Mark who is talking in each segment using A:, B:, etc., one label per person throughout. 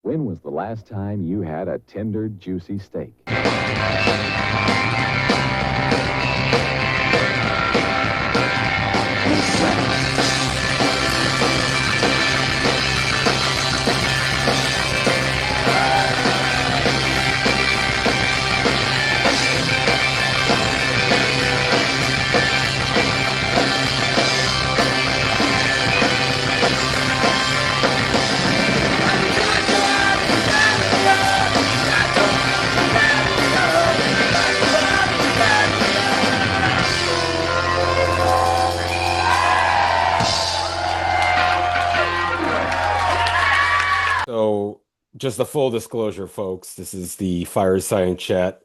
A: When was the last time you had a tender, juicy steak?
B: So, just a full disclosure, folks, this is the Fireside Chat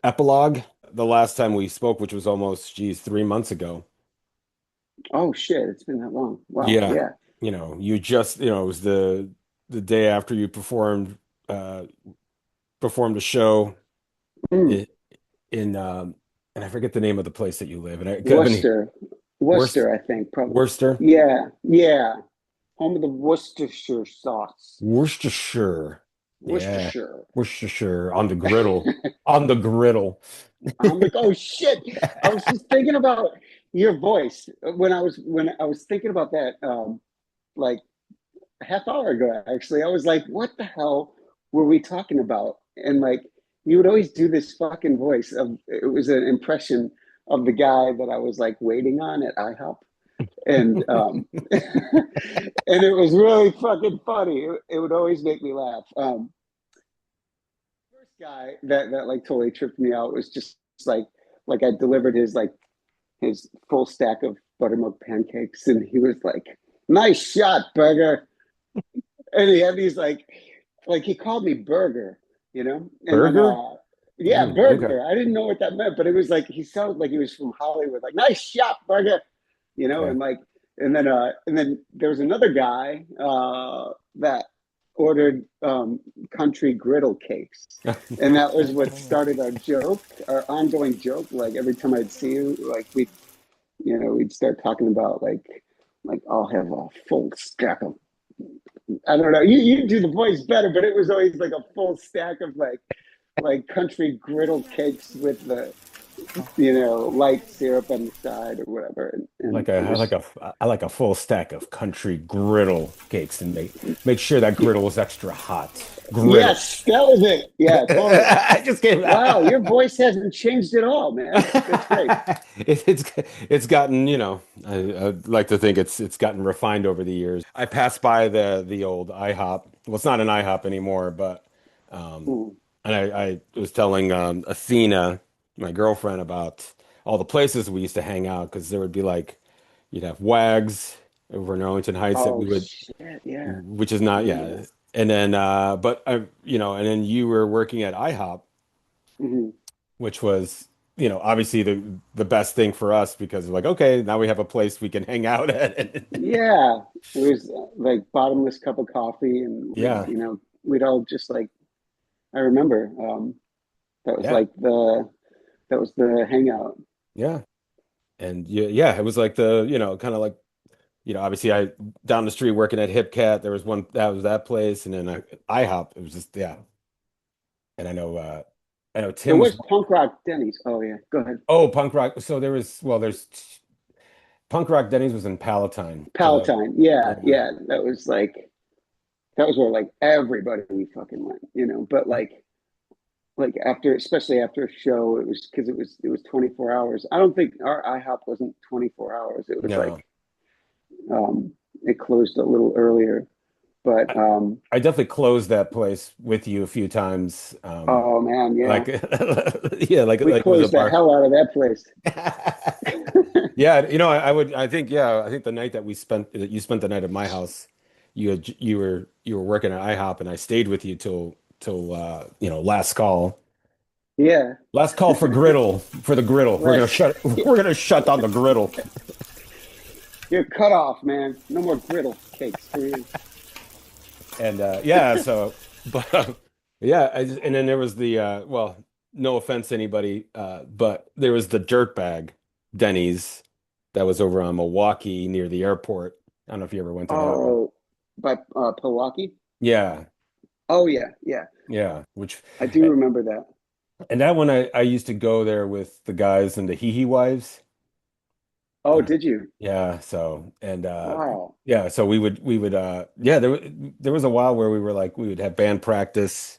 B: epilogue. The last time we spoke, which was almost, geez, 3 months ago.
C: Oh shit, it's been that long. Wow,
B: Yeah,
C: yeah.
B: it was the day after you uh performed a show
C: Mm.
B: in, in and I forget the name of the place that you live in.
C: Worcester.
B: Worcester,
C: Worcester, I think, probably.
B: Worcester,
C: Yeah, yeah. Home of the Worcestershire sauce.
B: Worcestershire. Yeah,
C: Worcestershire.
B: Worcestershire on the griddle, on the griddle.
C: I'm like, oh shit. I was just thinking about your voice when I was thinking about that like a half hour ago actually. I was like, what the hell were we talking about? And like you would always do this fucking voice of it was an impression of the guy that I was like waiting on at IHOP. And and it was really fucking funny. It would always make me laugh. First guy that like totally tripped me out was just like I delivered his full stack of buttermilk pancakes, and he was like, "Nice shot, burger." And he had these like he called me burger, and then
B: Burger?
C: yeah,
B: Okay.
C: burger. I didn't know what that meant, but it was like he sounded like he was from Hollywood, like nice shot, burger,
B: Okay.
C: and like and then there was another guy that ordered country griddle cakes, and that was what started our ongoing joke. Like every time I'd see you, like we'd start talking about like I'll have a full stack of, I don't know, you do the voice better, but it was always like a full stack of like country griddle cakes with the light syrup on the side or whatever, and
B: Like a,
C: it
B: I like
C: was.
B: a, I like a full stack of country griddle cakes and make sure that griddle is extra hot. Griddle.
C: Yes, that was it. Yeah, totally.
B: I just came.
C: Wow, your voice hasn't changed at all, man. That's great.
B: It's gotten, I'd like to think it's gotten refined over the years. I passed by the old IHOP. Well, it's not an IHOP anymore, but
C: Mm.
B: and I was telling Athena, my girlfriend, about all the places we used to hang out because there would be like you'd have Wags over in Arlington Heights that
C: Oh
B: we would,
C: shit, yeah.
B: which is not,
C: Yeah.
B: yeah. And then but I and then you were working at IHOP,
C: Mhm.
B: which was obviously the best thing for us because like okay, now we have a place we can hang out at.
C: Yeah. It was like bottomless cup of coffee, and
B: Yeah,
C: we'd all just like, I remember that was
B: yeah,
C: like the hangout.
B: yeah. And yeah, it was like the kind of like obviously I down the street working at Hip Cat, there was one that was that place, and then IHOP. It was just yeah. And I know
C: There
B: Tim's.
C: was punk rock Denny's. Oh yeah, go ahead.
B: Oh, punk rock. So there's punk rock Denny's was in Palatine. So
C: Palatine. Yeah,
B: yeah,
C: yeah. That was where like everybody fucking went, but like after, especially after a show, it was because it was 24 hours. I don't think our IHOP wasn't 24 hours. It was
B: no,
C: like um it closed a little earlier. But
B: I, I definitely closed that place with you a few times.
C: oh man, yeah.
B: Like yeah,
C: We
B: like it was a
C: closed the
B: bar.
C: hell out of that place.
B: Yeah, I think yeah, I think the night that you spent the night at my house, you were working at IHOP and I stayed with you till last call.
C: Yeah.
B: Last call for the griddle.
C: Less.
B: We're gonna shut down the griddle.
C: You're cut off, man. No more griddle cakes for you.
B: And yeah, so but yeah, and then there was the well, no offense to anybody, but there was the dirtbag Denny's that was over on Milwaukee near the airport. I don't know if you ever went to that one.
C: Oh, by Milwaukee?
B: Yeah,
C: Oh yeah, yeah.
B: yeah. Which,
C: I do remember that.
B: and that one I used to go there with the guys and the Hee Hee wives.
C: Oh,
B: Uh,
C: did you?
B: yeah. So and
C: Wow.
B: yeah. So we would yeah. There was a while where we were like we would have band practice,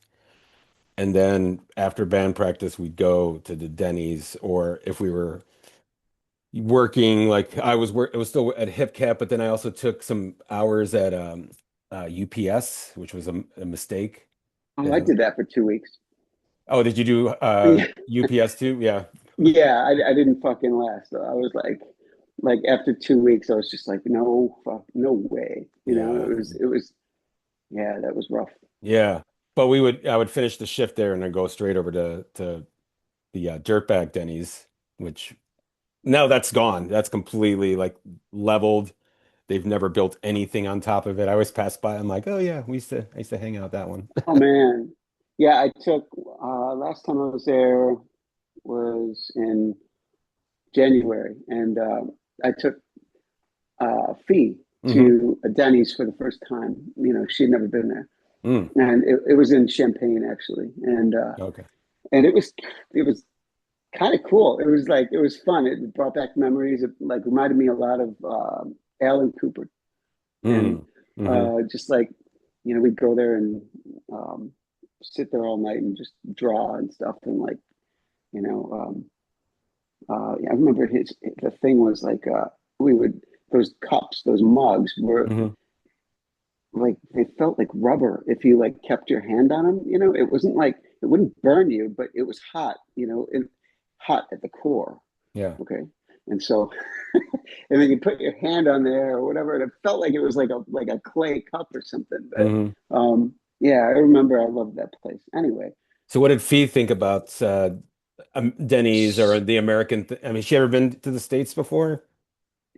B: and then after band practice we'd go to the Denny's, or if we were working like I was work it was still at HipCat, but then I also took some hours at UPS, which was a mistake.
C: Oh, I
B: And
C: did that for 2 weeks.
B: oh, did you do
C: Yeah,
B: UPS too? Yeah.
C: yeah. I didn't fucking last. I was like after 2 weeks, I was just like, no, fuck, no way.
B: Yeah.
C: Yeah, that was rough.
B: Yeah. But I would finish the shift there and then go straight over to the Dirtbag Denny's, which now that's gone. That's completely like leveled. They've never built anything on top of it. I always pass by. I'm like, oh yeah, I used to hang out that one.
C: Oh man. Yeah, I took last time I was there was in January, and I took Fee
B: Hmm.
C: to a Denny's for the first time. She'd never been there,
B: Mm.
C: and it was in Champaign actually,
B: Okay.
C: and it was kind of cool. It was fun. It brought back memories. It like reminded me a lot of Alan Cooper, and
B: Mm. Hmm.
C: just like we'd go there and um, sit there all night and just draw and stuff, and like you know I remember the thing was like we would those cups, those mugs were
B: Hmm.
C: like they felt like rubber if you like kept your hand on them. It wasn't like it wouldn't burn you, but it was hot. Hot at the core.
B: Yeah.
C: Okay, and so and then you put your hand on there or whatever, and it felt like it was like a clay cup or something.
B: Hmm.
C: But yeah, I remember I loved that place. Anyway,
B: So what did Fee think about Denny's or the American th I mean, she ever been to the States before?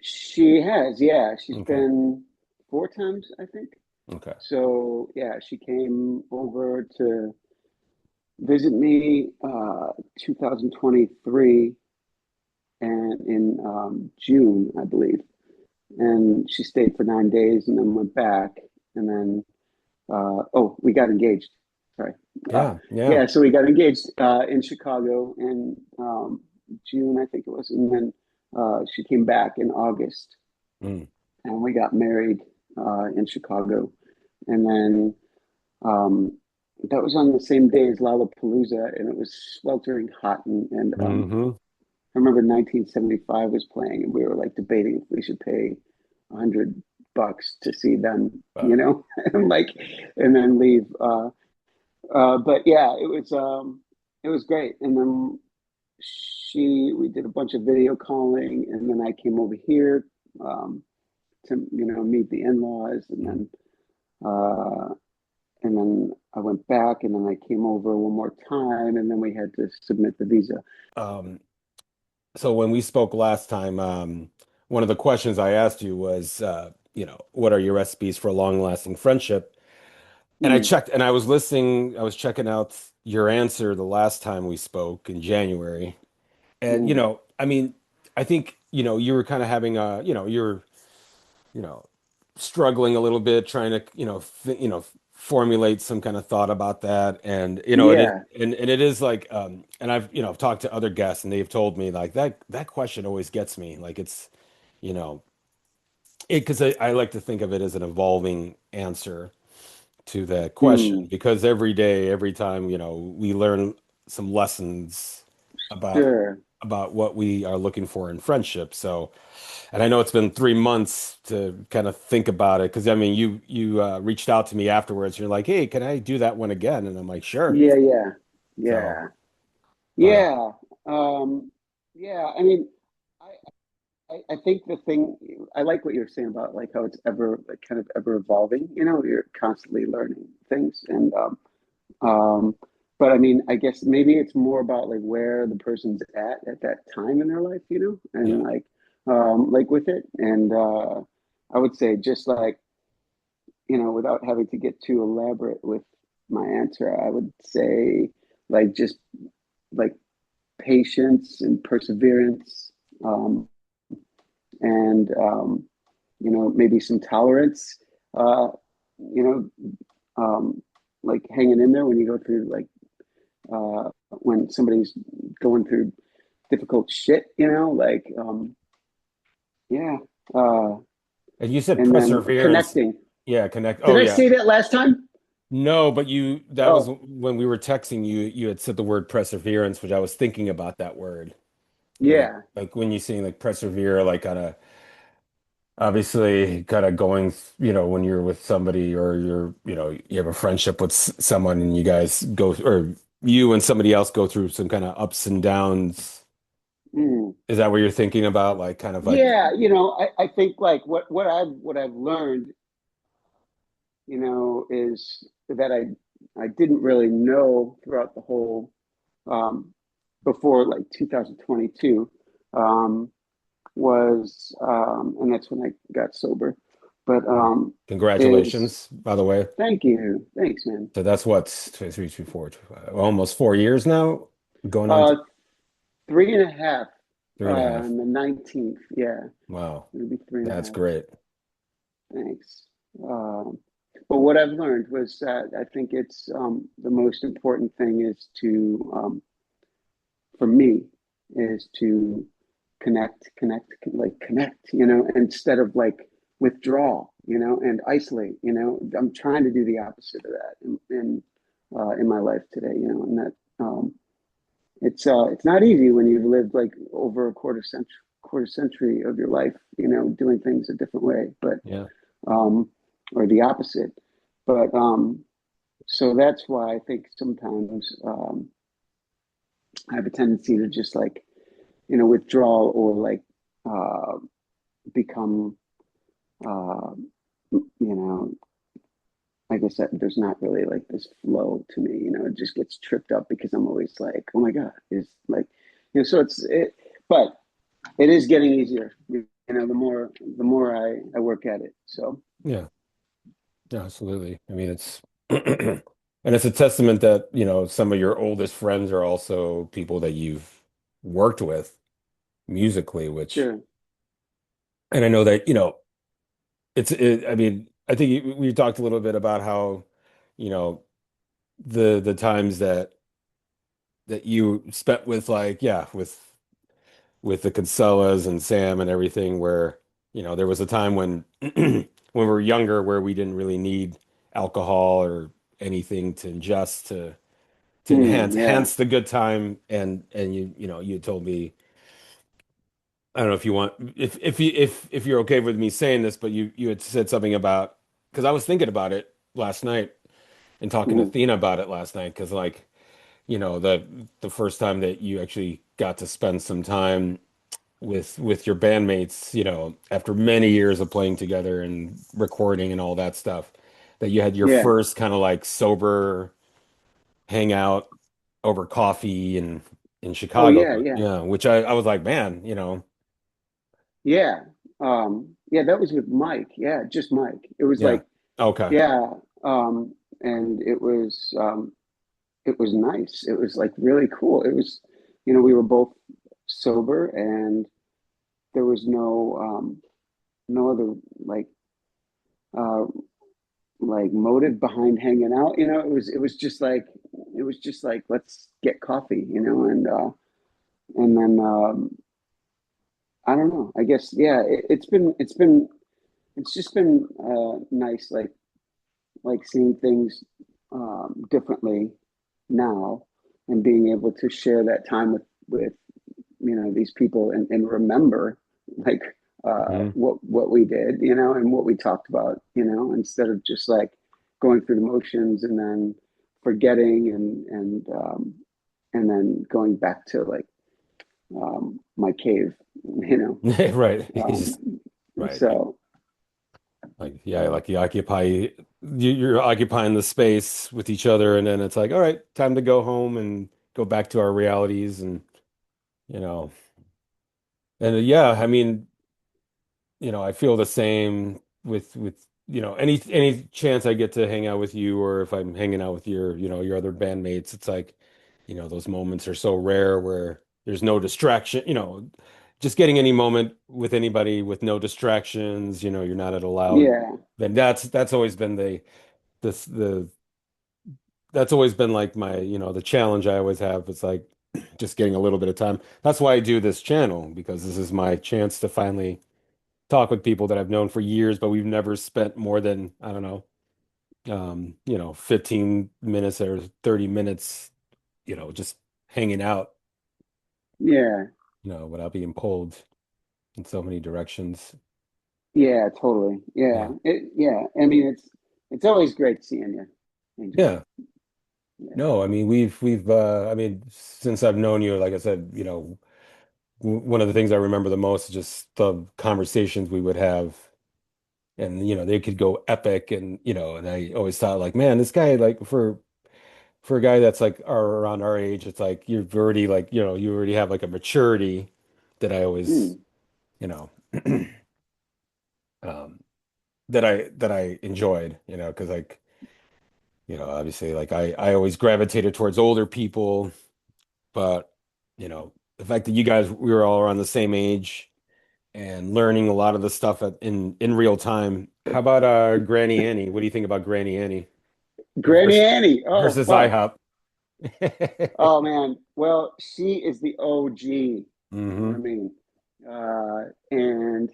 C: she has, yeah, she's
B: Okay.
C: been 4 times, I think.
B: Okay.
C: So yeah, she came over to visit me 2023 and in June, I believe. And she stayed for 9 days and then went back. And then, oh, we got engaged. Sorry. Uh,
B: Yeah. Yeah.
C: yeah, so we got engaged in Chicago in June, I think it was. And then she came back in August
B: Mm.
C: and we got married in Chicago. And then um, that was on the same day as Lollapalooza, and it was sweltering hot. And
B: Hmm.
C: I remember 1975 was playing, and we were like debating if we should pay $100 to see them,
B: Wow.
C: and like, and then leave. But yeah, it was great. And then we did a bunch of video calling, and then I came over here um, to meet the in-laws, uh, and then I went back, and then I came over one more time, and then we had to submit the visa.
B: Um, so when we spoke last time, one of the questions I asked you was, what are your recipes for a long-lasting friendship? And I
C: Hmm.
B: checked, and I was checking out your answer the last time we spoke in January. And,
C: Hmm.
B: I mean, I think, you were kind of having you're, you know, struggling a little bit, trying to, formulate some kind of thought about that. And,
C: Yeah.
B: and it is like, and I've, I've talked to other guests and they've told me like that question always gets me. Like it's, you know, because I like to think of it as an evolving answer to that question
C: Hmm.
B: because every day, every time, we learn some lessons about
C: Sure.
B: what we are looking for in friendship. So, and I know it's been 3 months to kind of think about it because I mean, you reached out to me afterwards. You're like, "Hey, can I do that one again?" And I'm like, "Sure."
C: Yeah. Yeah.
B: So,
C: Yeah.
B: but
C: Yeah. Yeah. I mean, I, I think the thing I like what you're saying about like how it's ever like kind of ever evolving. You're constantly learning things, and um, but I mean, I guess maybe it's more about like where the person's at that time in their life, and
B: yeah,
C: like with it. And I would say just like without having to get too elaborate with my answer, I would say like just like patience and perseverance, and maybe some tolerance. Uh, you know, like hanging in there when you go through like when somebody's going through difficult shit, like yeah. Uh,
B: And you said
C: and then
B: perseverance.
C: connecting.
B: Yeah, connect.
C: Did
B: Oh
C: I
B: yeah.
C: say that last time?
B: No, but that was
C: Oh,
B: when we were texting you had said the word perseverance, which I was thinking about that word.
C: yeah.
B: Like when you saying like persevere, like kind of obviously kind of going, when you're with somebody or you have a friendship with someone and you guys go, or you and somebody else go through some kind of ups and downs.
C: Mm.
B: Is that what you're thinking about? Like kind of like,
C: Yeah, I think like what I've learned, is that I didn't really know throughout the whole before like 2022 um, was and that's when I got sober. But is
B: congratulations, by the way.
C: thank you, thanks, man.
B: So that's what, 23, 24, almost 4 years now, going on
C: Uh, 3.5
B: three and a half.
C: on the 19th. Yeah,
B: Wow,
C: it'll be three and a
B: that's
C: half.
B: great.
C: Thanks. Um, but what I've learned was that I think it's the most important thing is to for me is to connect, instead of like withdraw, and isolate. I'm trying to do the opposite of that in my life today, and that it's not easy when you've lived like over a quarter century of your life, doing things a different way, but
B: Yeah.
C: um, or the opposite. But so that's why I think sometimes I have a tendency to just like, withdraw or like uh, become, uh, you know, like I said, there's not really like this flow to me. It just gets tripped up because I'm always like, oh my God, it's like, so but it is getting easier, the more I work at it. So,
B: Yeah. Yeah, absolutely. I mean, it's and it's a testament that, some of your oldest friends are also people that you've worked with musically, which,
C: sure.
B: and I know that, I mean, I think we talked a little bit about how, you know, the times that you spent with like, yeah, with the Kinsellas and Sam and everything where, there was a time when when we were younger where we didn't really need alcohol or anything to ingest to
C: Yeah.
B: enhance the good time and you told me I don't know if you want if you're okay with me saying this, but you had said something about because I was thinking about it last night and talking to
C: Mhm.
B: Athena about it last night because like the first time that you actually got to spend some time with your bandmates, after many years of playing together and recording and all that stuff, that you had your
C: Yeah.
B: first kind of like sober hangout over coffee in
C: Oh
B: Chicago.
C: yeah, yeah.
B: Yeah, which I was like, man,
C: Yeah. Yeah, that was with Mike. Yeah, just Mike. It was
B: yeah.
C: like,
B: Okay.
C: yeah. And it was nice. It was like really cool. It was, we were both sober and there was no other like uh like motive behind hanging out. It was just like let's get coffee, and then I don't know. I guess yeah, it's just been nice like seeing things differently now and being able to share that time with these people and remember like
B: Mhm.
C: what we did, and what we talked about, instead of just like going through the motions and then forgetting and then going back to like my cave,
B: Right. He's just
C: um,
B: right.
C: so
B: Like, yeah, like you're occupying the space with each other, and then it's like, all right, time to go home and go back to our realities, and you know, yeah, I mean, I feel the same with any chance I get to hang out with you, or if I'm hanging out with your other bandmates, it's like, those moments are so rare where there's no distraction, just getting any moment with anybody with no distractions, you're not at a loud,
C: yeah.
B: then that's always been the that's always been like my, the challenge I always have. It's like just getting a little bit of time. That's why I do this channel, because this is my chance to finally talk with people that I've known for years, but we've never spent more than, I don't know, 15 minutes or 30 minutes, just hanging out,
C: Yeah.
B: without being pulled in so many directions.
C: Yeah, totally. Yeah.
B: Yeah.
C: Yeah. I mean, it's always great seeing you, Angel.
B: Yeah.
C: Yeah.
B: No, I mean, I mean, since I've known you, like I said, one of the things I remember the most is just the conversations we would have. And, they could go epic, and I always thought like, man, this guy, like for a guy that's like around our age, it's like you've already like, you already have like a maturity that I always,
C: Mm.
B: you know, um, that I enjoyed, because like, obviously like I always gravitated towards older people, but the fact that you guys we were all around the same age and learning a lot of the stuff in real time. How about Granny Annie? What do you think about Granny Annie
C: Granny
B: versus
C: Annie. Oh,
B: versus
C: well.
B: IHOP?
C: Oh man. Well, she is the OG. You know what I
B: Hmm.
C: mean? And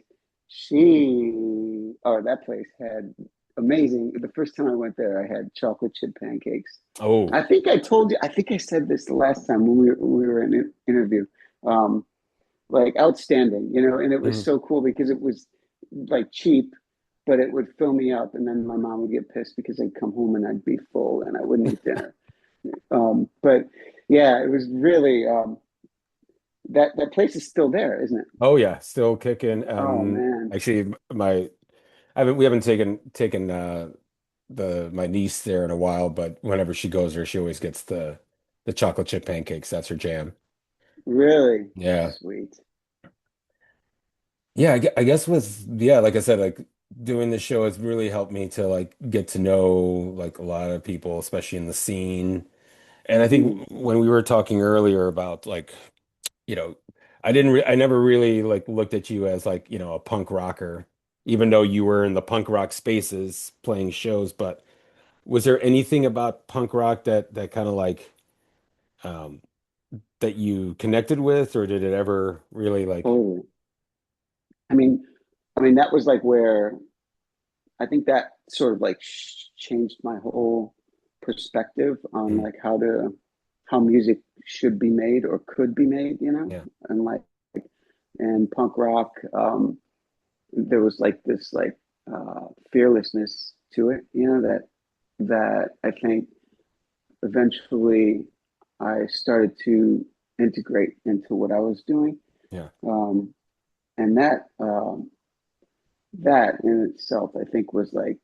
C: that place had amazing. The first time I went there, I had chocolate chip pancakes.
B: Oh.
C: I think I told you, I think I said this the last time when we were in an interview. Um, like outstanding, and it was
B: Mhm.
C: so cool because it was like cheap, but it would fill me up. And then my mom would get pissed because I'd come home and I'd be full and I wouldn't eat dinner. But yeah, it was really that place is still there, isn't it?
B: Oh yeah, still kicking.
C: Oh man,
B: Actually, we haven't taken my niece there in a while, but whenever she goes there, she always gets the chocolate chip pancakes. That's her jam.
C: really
B: Yeah.
C: sweet.
B: Yeah, I guess yeah, like I said, like doing the show has really helped me to like get to know like a lot of people, especially in the scene. And I think
C: Mm.
B: when we were talking earlier about like, you know, I never really like looked at you as like, a punk rocker, even though you were in the punk rock spaces playing shows. But was there anything about punk rock that kind of like um that you connected with, or did it ever really like,
C: Totally. I mean, that was like where I think that sort of like changed my whole perspective on
B: mm,
C: like how music should be made or could be made,
B: yeah.
C: and like and punk rock. There was like this like fearlessness to it, that I think eventually I started to integrate into what I was doing,
B: Yeah.
C: um, and that in itself I think was like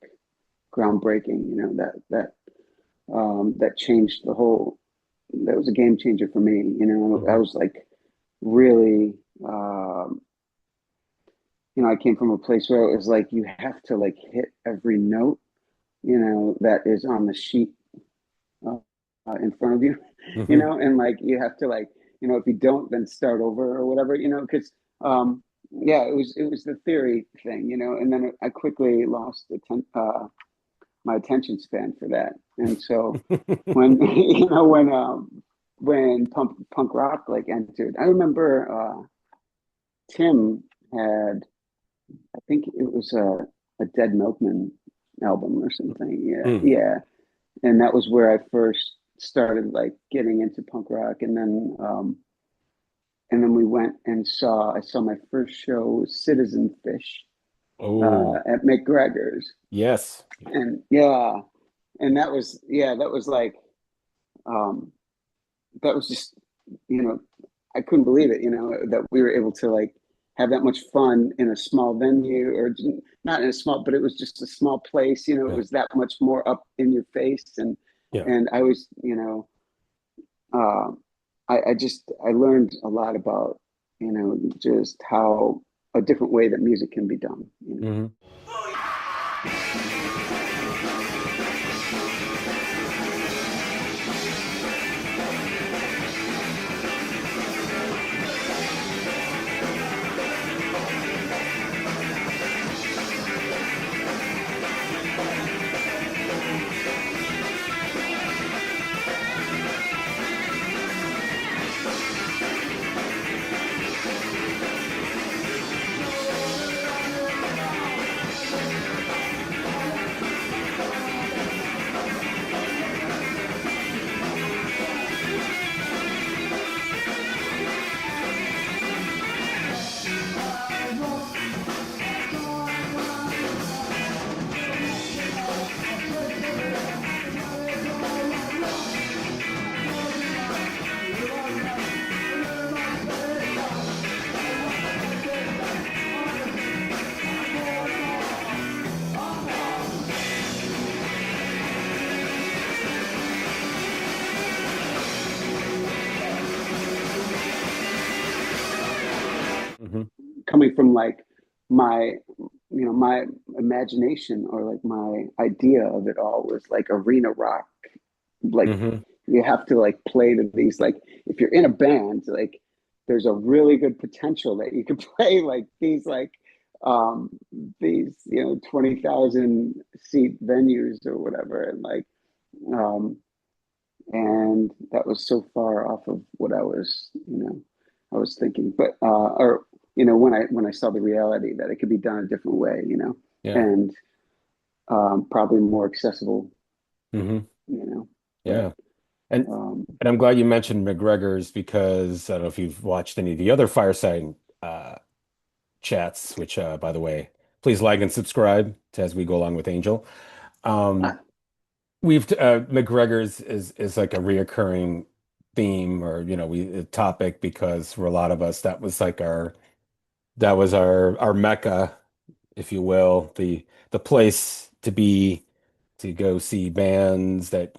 C: groundbreaking. That changed the whole. That was a game changer for me. I
B: Hmm.
C: was like really. Um, I came from a place where it was like you have to like hit every note, that is on the sheet uh, in front of you,
B: Hmm.
C: and like you have to like, if you don't, then start over or whatever, because yeah, it was the theory thing, and then I quickly lost my attention span for that, and so when when punk rock like entered, I remember Tim had, I think it was a Dead Milkman album or something. Yeah,
B: Mm.
C: yeah, and that was where I first started like getting into punk rock, and then we went and I saw my first show was Citizen Fish
B: Oh,
C: at McGregor's,
B: yes.
C: and yeah, and that was like um, that was just I couldn't believe it, that we were able to like have that much fun in a small venue, or not in a small, but it was just a small place, it
B: Yeah.
C: was that much more up in your face, and
B: Yeah.
C: I was, uh, I learned a lot about, just how a different way that music can be done.
B: Hmm.
C: coming from like my my imagination, or like my idea of it all was like arena rock. Like
B: Hmm.
C: you have to like play to these, like if you're in a band, like there's a really good potential that you could play like um these 20,000 seat venues or whatever, and like um and that was so far off of what I was thinking. But or when I saw the reality that it could be done a different way,
B: Yeah.
C: and probably more accessible,
B: Hmm.
C: but
B: Yeah. And
C: um
B: and I'm glad you mentioned McGregor's, because I don't know if you've watched any of the other Fireside chats, which by the way, please like and subscribe to as we go along with Angel. Um,
C: ah,
B: we've McGregor's is like a reoccurring theme, or we a topic, because for a lot of us that was our Mecca, if you will, the place to be, to go see bands that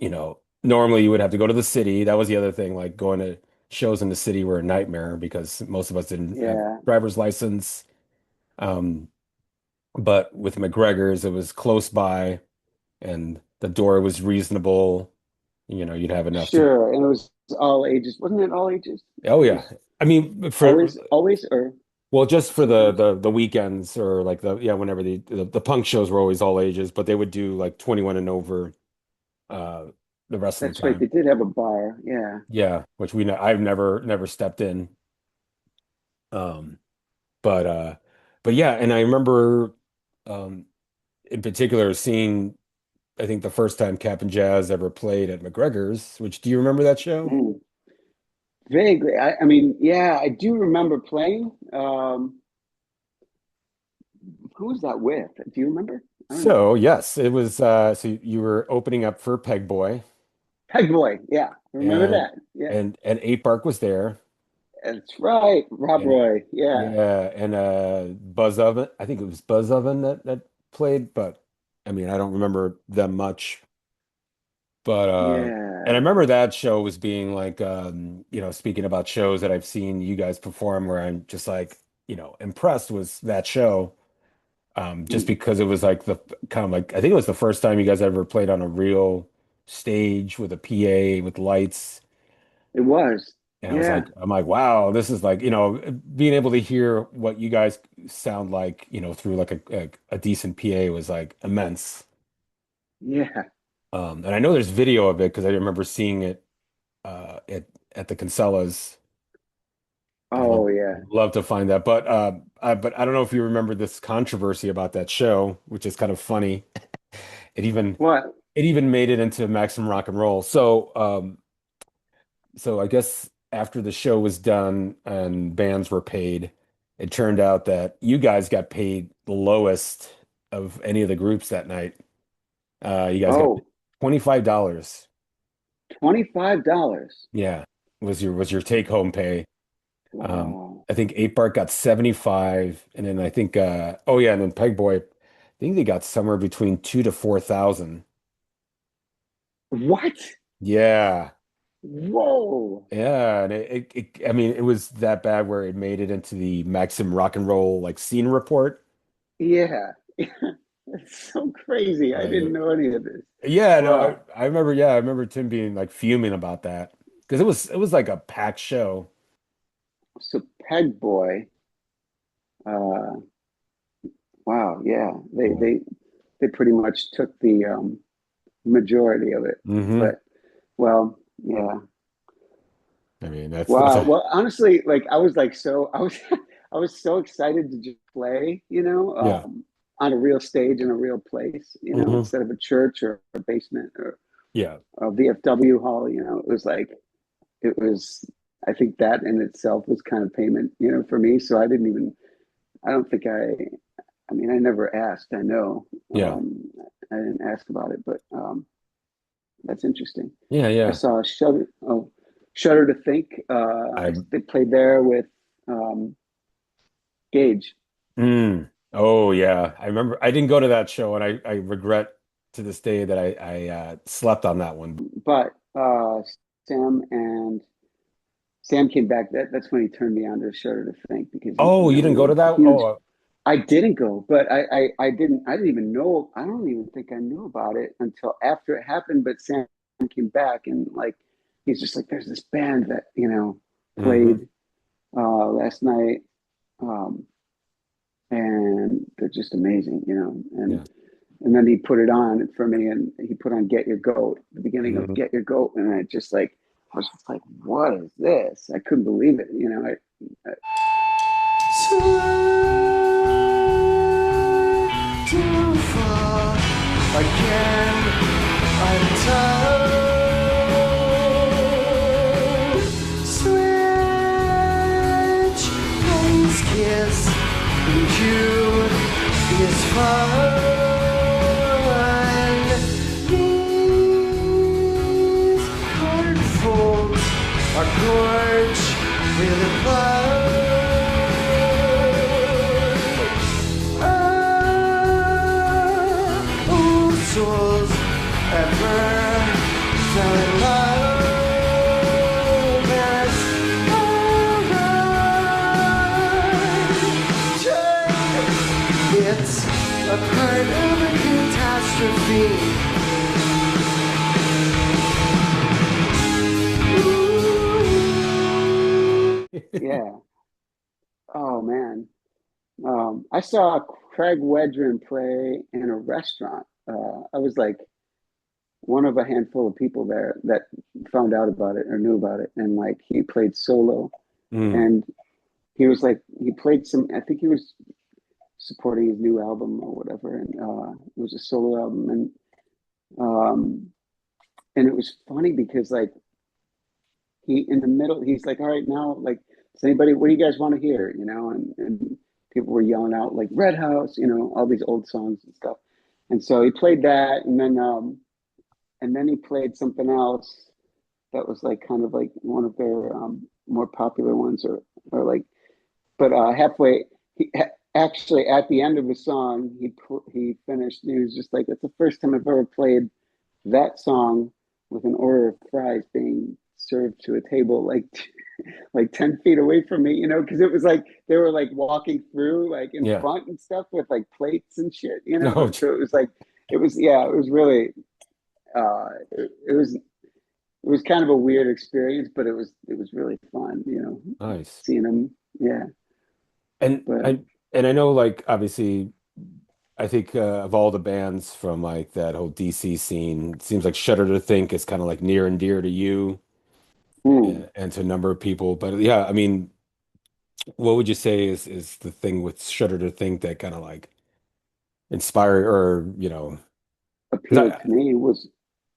B: normally you would have to go to the city. That was the other thing, like going to shows in the city were a nightmare because most of us didn't have
C: yeah,
B: driver's license. Um, but with McGregor's, it was close by and the door was reasonable. You'd have enough to.
C: sure. And it was all ages, wasn't it? All ages.
B: Oh
C: It
B: yeah.
C: was
B: I mean, for
C: always, or
B: well, just for the
C: sometimes.
B: the weekends, or like whenever the punk shows were always all ages, but they would do like 21 and over uh the rest of the
C: That's right.
B: time.
C: They did have a bar. Yeah.
B: Yeah, which we know I've never stepped in. Um, but yeah, and I remember um in particular seeing, I think the first time Cap'n Jazz ever played at McGregor's, which, do you remember that show?
C: Mm. Vaguely. I mean, yeah, I do remember playing. Who was that with? Do you remember? I don't know.
B: So yes, it was so you were opening up for Peg Boy,
C: Peg Boy. Yeah, I remember
B: and
C: that. Yeah,
B: and 8 Bark was there,
C: that's right. Rob
B: and
C: Roy. Yeah,
B: yeah, and Buzz Oven, I think it was Buzz Oven that played, but I mean I don't remember them much. But and I
C: yeah.
B: remember that show was being like speaking about shows that I've seen you guys perform, where I'm just like, impressed, was that show. Just
C: Mm.
B: because it was like the kind of like, I think it was the first time you guys ever played on a real stage with a PA with lights.
C: It was.
B: And
C: Yeah,
B: I'm like, wow, this is like, being able to hear what you guys sound like, through like a decent PA was like immense.
C: yeah.
B: And I know there's video of it because I remember seeing it at the Kinsellas. I'd
C: Oh, yeah.
B: love to find that. But I don't know if you remember this controversy about that show, which is kind of funny. It even
C: What?
B: it even made it into Maximum Rock and Roll. So I guess after the show was done and bands were paid, it turned out that you guys got paid the lowest of any of the groups that night. You guys got
C: Oh,
B: $25.
C: $25.
B: Yeah, was your take home pay.
C: Wow.
B: I think 8 Bark got 75, and then I think oh yeah, and then Peg Boy, I think they got somewhere between 2 to 4,000.
C: What?
B: Yeah.
C: Whoa.
B: Yeah, and I mean, it was that bad where it made it into the Maxim Rock and Roll like scene report.
C: Yeah. That's so crazy. I
B: Like,
C: didn't know any of this.
B: yeah, no,
C: Wow.
B: I remember. Yeah, I remember Tim being like fuming about that because it was like a packed show.
C: So Peg Boy, uh, wow, yeah. They pretty much took the majority of it.
B: Hmm.
C: But well, yeah.
B: I mean, that's
C: Wow.
B: a
C: Well, honestly, like I was like I was I was so excited to just play,
B: yeah.
C: on a real stage in a real place,
B: Hmm.
C: instead of a church or a basement or
B: Yeah,
C: a VFW hall, It was like it was I think that in itself was kind of payment, for me. So I don't think I mean I never asked, I know.
B: yeah,
C: I didn't ask about it, but that's interesting.
B: yeah,
C: I
B: yeah.
C: saw Shudder to Think.
B: I
C: They played there with um, Gage,
B: mm, oh yeah, I remember. I didn't go to that show, and I regret to this day that I slept on that one.
C: but Sam and Sam came back. That's when he turned me on to Shudder to Think because he,
B: Oh, you didn't go to
C: we're
B: that?
C: huge.
B: Oh,
C: I didn't go, but I didn't even know. I don't even think I knew about it until after it happened. But Sam came back and like he's just like, there's this band that
B: hmm
C: played last night, um, and they're just amazing,
B: yeah.
C: and then he put it on for me, and he put on Get Your Goat, the beginning of
B: hmm
C: Get Your Goat, and I was just like, what is this? I couldn't believe it, I too far again untold. Switch lanes kiss and you is fun. These hard folds are gorge with a old souls ever fell in love as alright. It's a part of a catastrophe. Yeah. Oh man. I saw Craig Wedren play in a restaurant. I was like one of a handful of people there that found out about it or knew about it, and like he played solo,
B: Mm.
C: and he was like he played some. I think he was supporting his new album or whatever, and it was a solo album, um, and it was funny because like he in the middle, he's like, all right, now like, does anybody, what do you guys want to hear? And people were yelling out like Red House, all these old songs and stuff. And so he played that, and then he played something else that was like kind of like one of their more popular ones, or like, but halfway, actually at the end of the song, he finished. And he was just like, "That's the first time I've ever played that song with an order of fries being served to a table like 10 feet away from me, because it was like they were like walking through like in
B: Yeah.
C: front and stuff with like plates and shit,
B: No.
C: so it was like yeah, it was really it was kind of a weird experience, but it was really fun,
B: Nice.
C: seeing them. Yeah,
B: And
C: but
B: I know like obviously I think of all the bands from like that whole DC scene, it seems like Shudder to Think is kind of like near and dear to you and to a number of people. But yeah, I mean, what would you say is the thing with Shudder to Think that kind of like inspired or, 'cause
C: appealed to me was,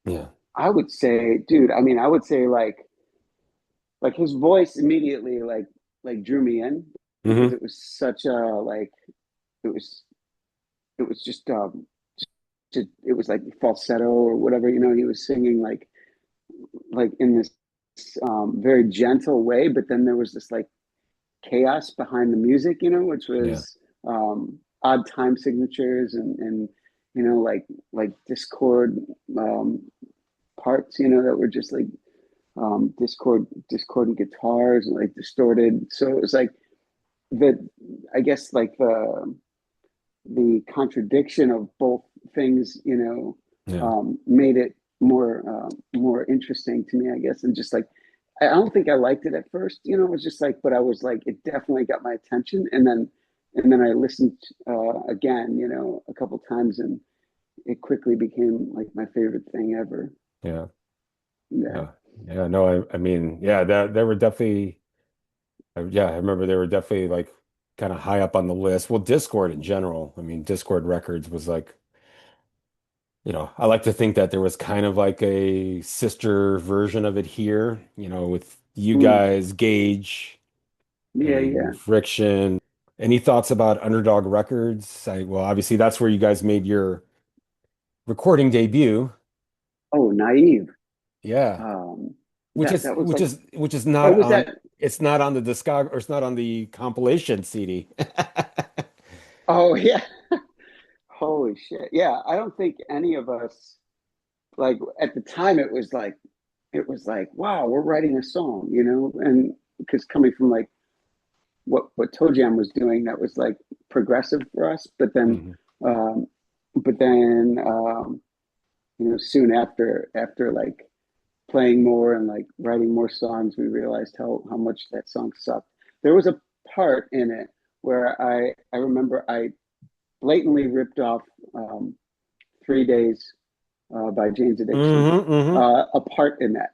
B: yeah.
C: I would say, dude, I mean, I would say like his voice immediately like drew me in because
B: hmm
C: it was such a like it was it was just it was like falsetto or whatever, he was singing like in this very gentle way, but then there was this like chaos behind the music, which
B: Yeah.
C: was odd time signatures and like discord um, parts, that were just like discordant guitars and like distorted. So it was like the I guess like the contradiction of both things,
B: Yeah.
C: made it more interesting to me, I guess. And just like I don't think I liked it at first, it was just like, but I was like, it definitely got my attention. And then I listened again, a couple times, and it quickly became like my favorite thing ever.
B: Yeah.
C: Yeah.
B: Yeah. Yeah. No, I mean, yeah, that there were definitely yeah, I remember they were definitely like kind of high up on the list. Well, Discord in general. I mean, Discord Records was like, I like to think that there was kind of like a sister version of it here, with you
C: Mm.
B: guys, Gage
C: Yeah.
B: and
C: Yeah.
B: Friction. Any thoughts about Underdog Records? Well, obviously that's where you guys made your recording debut.
C: Oh, naive.
B: Yeah.
C: Um,
B: Which
C: that
B: is
C: that was
B: which
C: like,
B: is which is
C: oh,
B: not
C: was
B: on
C: that?
B: it's not on the discog or it's not on the compilation CD.
C: Oh, yeah. Holy shit. Yeah. I don't think any of us, like at the time, it was like it was like, wow, we're writing a song, and because coming from like what Toe Jam was doing, that was like progressive for us.
B: Hmm.
C: Um, but then soon after like playing more and like writing more songs, we realized how much that song sucked. There was a part in it where I remember I blatantly ripped off um, 3 Days by Jane's Addiction,
B: Hmm. Hmm.
C: a part in that,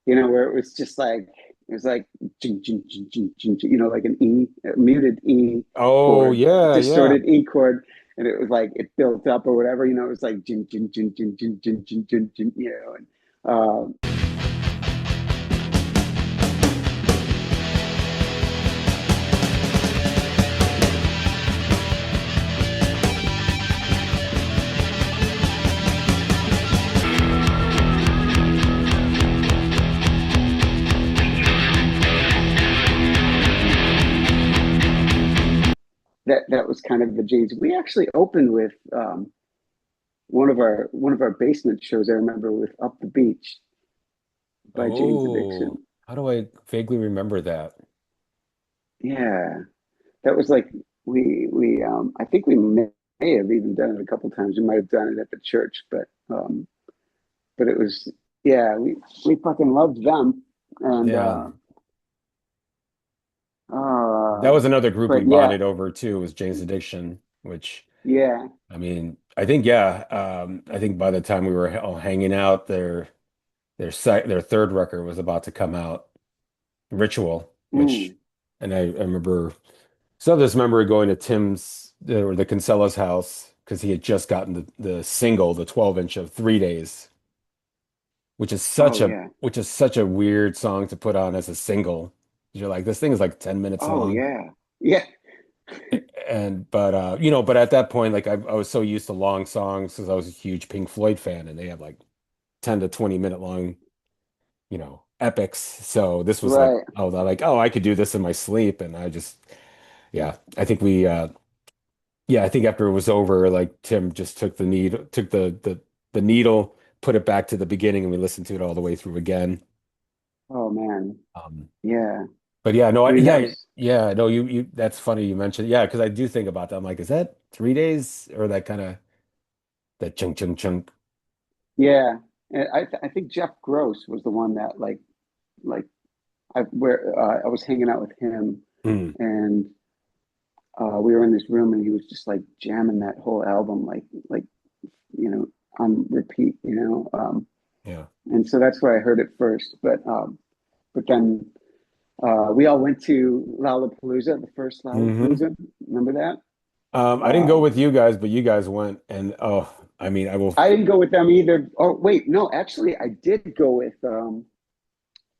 C: where it was just like it was like like an E, a muted E
B: Oh
C: chord,
B: yeah, yeah.
C: distorted E chord, and it was like it built up or whatever, it was like jin jin jin jin jin jin jin jin jin, and that was kind of the Jane's. We actually opened with one of our basement shows. I remember with Up the Beach by Jane's
B: Oh,
C: Addiction.
B: how do I vaguely remember that?
C: Yeah, that was like we I think we may have even done it a couple times. We might have done it at the church, but it was, yeah, we fucking loved them, and
B: Yeah. That
C: uh
B: was another group we
C: but yeah,
B: bonded over too, was Jane's Addiction, which
C: yeah.
B: I mean, I think yeah, I think by the time we were all hanging out, their third record was about to come out, Ritual, which
C: Mm.
B: and I remember still this memory going to Tim's or the Kinsella's house because he had just gotten the single, the 12-inch of 3 Days,
C: Oh yeah.
B: which is such a weird song to put on as a single. You're like, this thing is like 10 minutes
C: Oh
B: long.
C: yeah. Yeah.
B: And but at that point, like I was so used to long songs because I was a huge Pink Floyd fan, and they have like 10 to 20 minute long, epics. So this was like,
C: Right.
B: oh, they're like, oh, I could do this in my sleep, and I just, yeah, I think we, yeah, I think after it was over, like Tim just took the needle, put it back to the beginning, and we listened to it all the way through again.
C: Oh man.
B: Um,
C: Yeah.
B: but yeah, no,
C: I mean, that
B: yeah,
C: was,
B: yeah, no, that's funny you mentioned, yeah, because I do think about that. I'm like, is that 3 days or that kind of that chunk chunk chunk?
C: yeah. And I think Jeff Gross was the one that like I was hanging out with him,
B: Mm,
C: and we were in this room, and he was just like jamming that whole album like you know on repeat,
B: yeah.
C: and so that's where I heard it first. But then we all went to Lollapalooza, the first
B: Hmm.
C: Lollapalooza. Remember that?
B: I didn't go
C: Uh,
B: with you guys, but you guys went, and oh, I mean, I will.
C: I didn't go with them either. Oh wait, no, actually, I did go with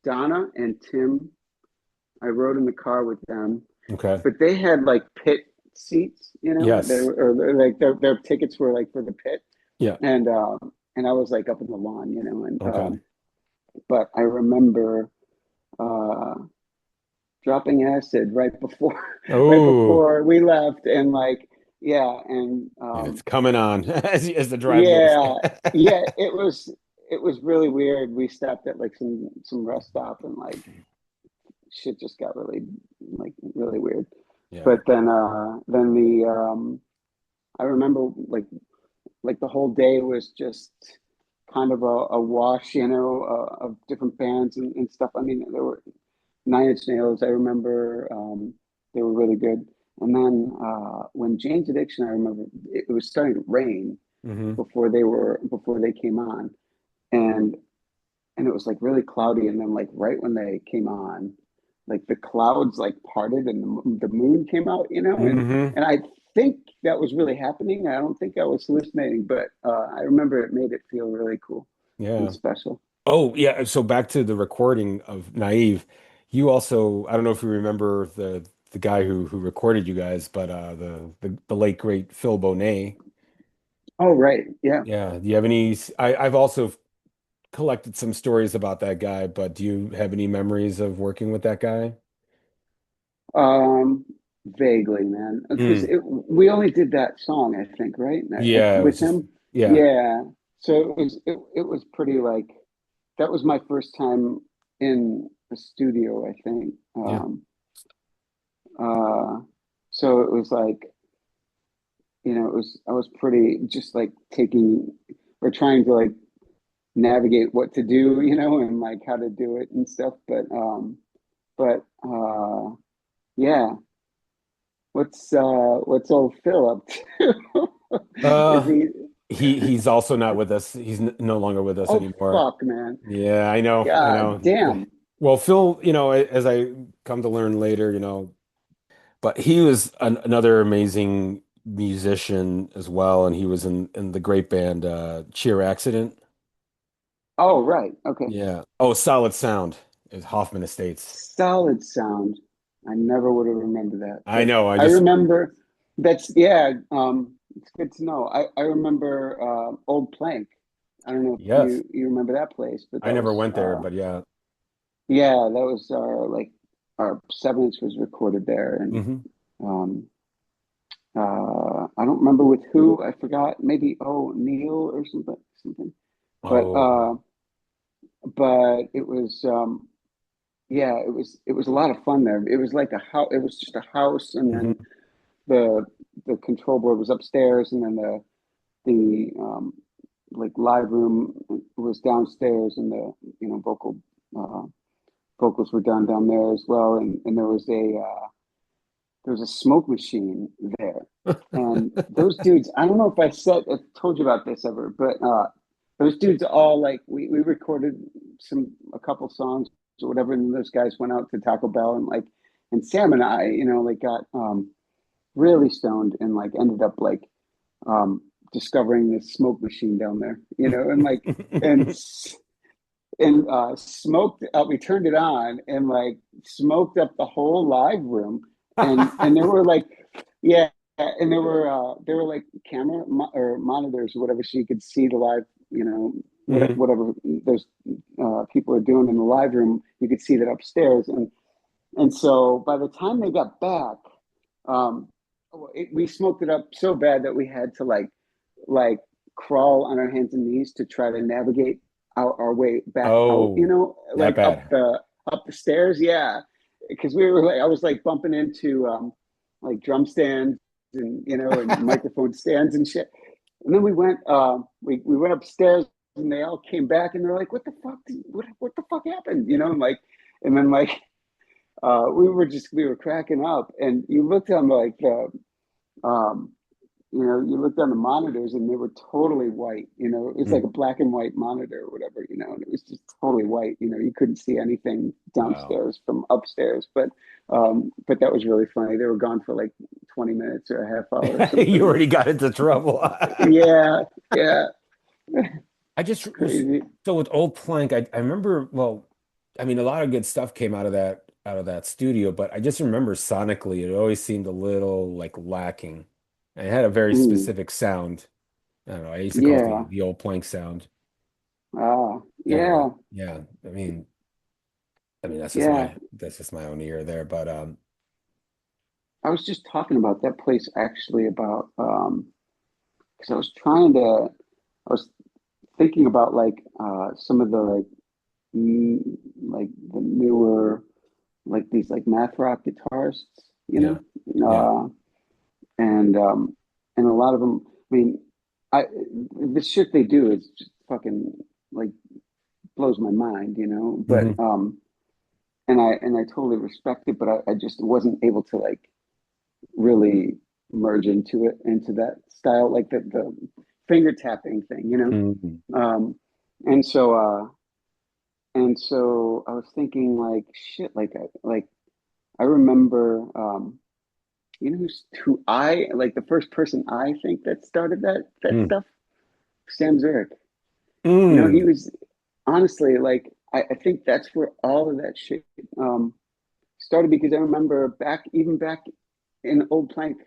C: Donna and Tim. I rode in the car with them,
B: Okay.
C: but they had like pit seats, they
B: Yes.
C: were, or like their tickets were like for the pit,
B: Yeah.
C: and I was like up in the lawn, and
B: Okay.
C: but I remember uh dropping acid right before right
B: Oh,
C: before we left, and like, yeah, and
B: and it's coming on as the drive goes.
C: yeah, yeah, it was really weird. We stopped at like some rest stop, and like shit just got really weird.
B: Yeah.
C: But then I remember like the whole day was just kind of a wash, of different bands and stuff. I mean, there were Nine Inch Nails. I remember they were really good. And then when Jane's Addiction, I remember it was starting to rain
B: Hmm.
C: before they came on, and and it was like really cloudy. And then like right when they came on, like the clouds like parted and the moon came out,
B: Hmm.
C: and I think that was really happening. I don't think I was hallucinating, but I remember it made it feel really cool and
B: Yeah.
C: special.
B: Oh, yeah. So back to the recording of Naive. You also, I don't know if you remember the guy who recorded you guys, but the late great Phil Bonet.
C: Oh, right. Yeah.
B: Yeah. Do you have any? I've also collected some stories about that guy, but do you have any memories of working with that guy?
C: Vaguely, man, because
B: Mm.
C: we only did that song, I think, right?
B: Yeah, it
C: With
B: was just
C: him.
B: yeah.
C: Yeah. So it was pretty like, that was my first time in a studio, I think.
B: Yeah.
C: So it was like, I was pretty just like taking or trying to like navigate what to do, and like how to do it and stuff. But yeah, what's old Phil up to? Is
B: Uh,
C: he?
B: he's also not with us. He's no longer with us
C: Oh
B: anymore.
C: fuck, man.
B: Yeah, I know. I
C: God
B: know.
C: damn.
B: Well, Phil, as I come to learn later, but he was another amazing musician as well, and he was in the great band Cheer Accident.
C: Oh, right. Okay.
B: Yeah. Oh, Solid Sound is Hoffman Estates.
C: Solid Sound. I never would have remembered that,
B: I
C: but
B: know.
C: I remember that's yeah. It's good to know. I remember Old Plank. I don't know if
B: Yes.
C: you remember that place, but
B: I
C: that
B: never
C: was
B: went there, but yeah.
C: yeah, that was our 7-inch was recorded there, and
B: Hmm.
C: um, I don't remember with who. I forgot. Maybe Neil or something. But
B: Oh.
C: it was yeah, it was a lot of fun there. It was like a house. It was just a house, and then
B: Hmm.
C: the the control board was upstairs, and then the like live room was downstairs, and the uh, vocals were done down there as well. And there was a smoke machine there, and those dudes. I don't know if I told you about this ever, but those dudes all like we recorded a couple songs or whatever, and those guys went out to Taco Bell and Sam and I, like got really stoned and like ended up like um discovering this smoke machine down there, and like and smoked we turned it on and like smoked up the whole live room, and there were like yeah, and there were like or monitors or whatever, so you could see the live,
B: Hmm.
C: whatever those people are doing in the live room, you could see that upstairs. And so by the time they got back, um we smoked it up so bad that we had to like crawl on our hands and knees to try to navigate our way back out,
B: Oh, that
C: like
B: bad.
C: up the stairs. Yeah, because we were like, I was like bumping into like drum stands and microphone stands and shit. And then we went upstairs, and they all came back, and they're like, "What the fuck? What the fuck happened?" And then like we were cracking up, and you looked on like the um, you looked on the monitors, and they were totally white. It was like
B: Mm.
C: a black and white monitor or whatever, and it was just totally white. You couldn't see anything
B: Wow.
C: downstairs from upstairs. But that was really funny. They were gone for like 20 minutes or a half hour or
B: You
C: something.
B: already got into trouble.
C: Yeah, yeah,
B: I
C: it's
B: just was
C: crazy.
B: so with Old Plank, I remember, well, I mean a lot of good stuff came out of that studio, but I just remember sonically it always seemed a little like lacking. And it had a very
C: Mm,
B: specific sound. I don't know. I used to call it the,
C: yeah.
B: the Old Plank sound.
C: Yeah,
B: Yeah. I mean
C: yeah.
B: that's just my own ear there. But
C: I was just talking about that place actually about because I was thinking about like some of the mm, like the newer like these like math rock guitarists,
B: yeah. Yeah.
C: and and a lot of them. I mean, I the shit they do is just fucking like blows my mind, But
B: Hmm.
C: and I totally respect it, but I just wasn't able to like really merge into that style, like the finger tapping thing.
B: Hmm.
C: Um, and so I was thinking like shit, like I remember who I like the first person I think that started that
B: Mm.
C: stuff, Sam Zurich. He
B: Mm.
C: was honestly like I think that's where all of that shit started, because I remember back in Old Plank,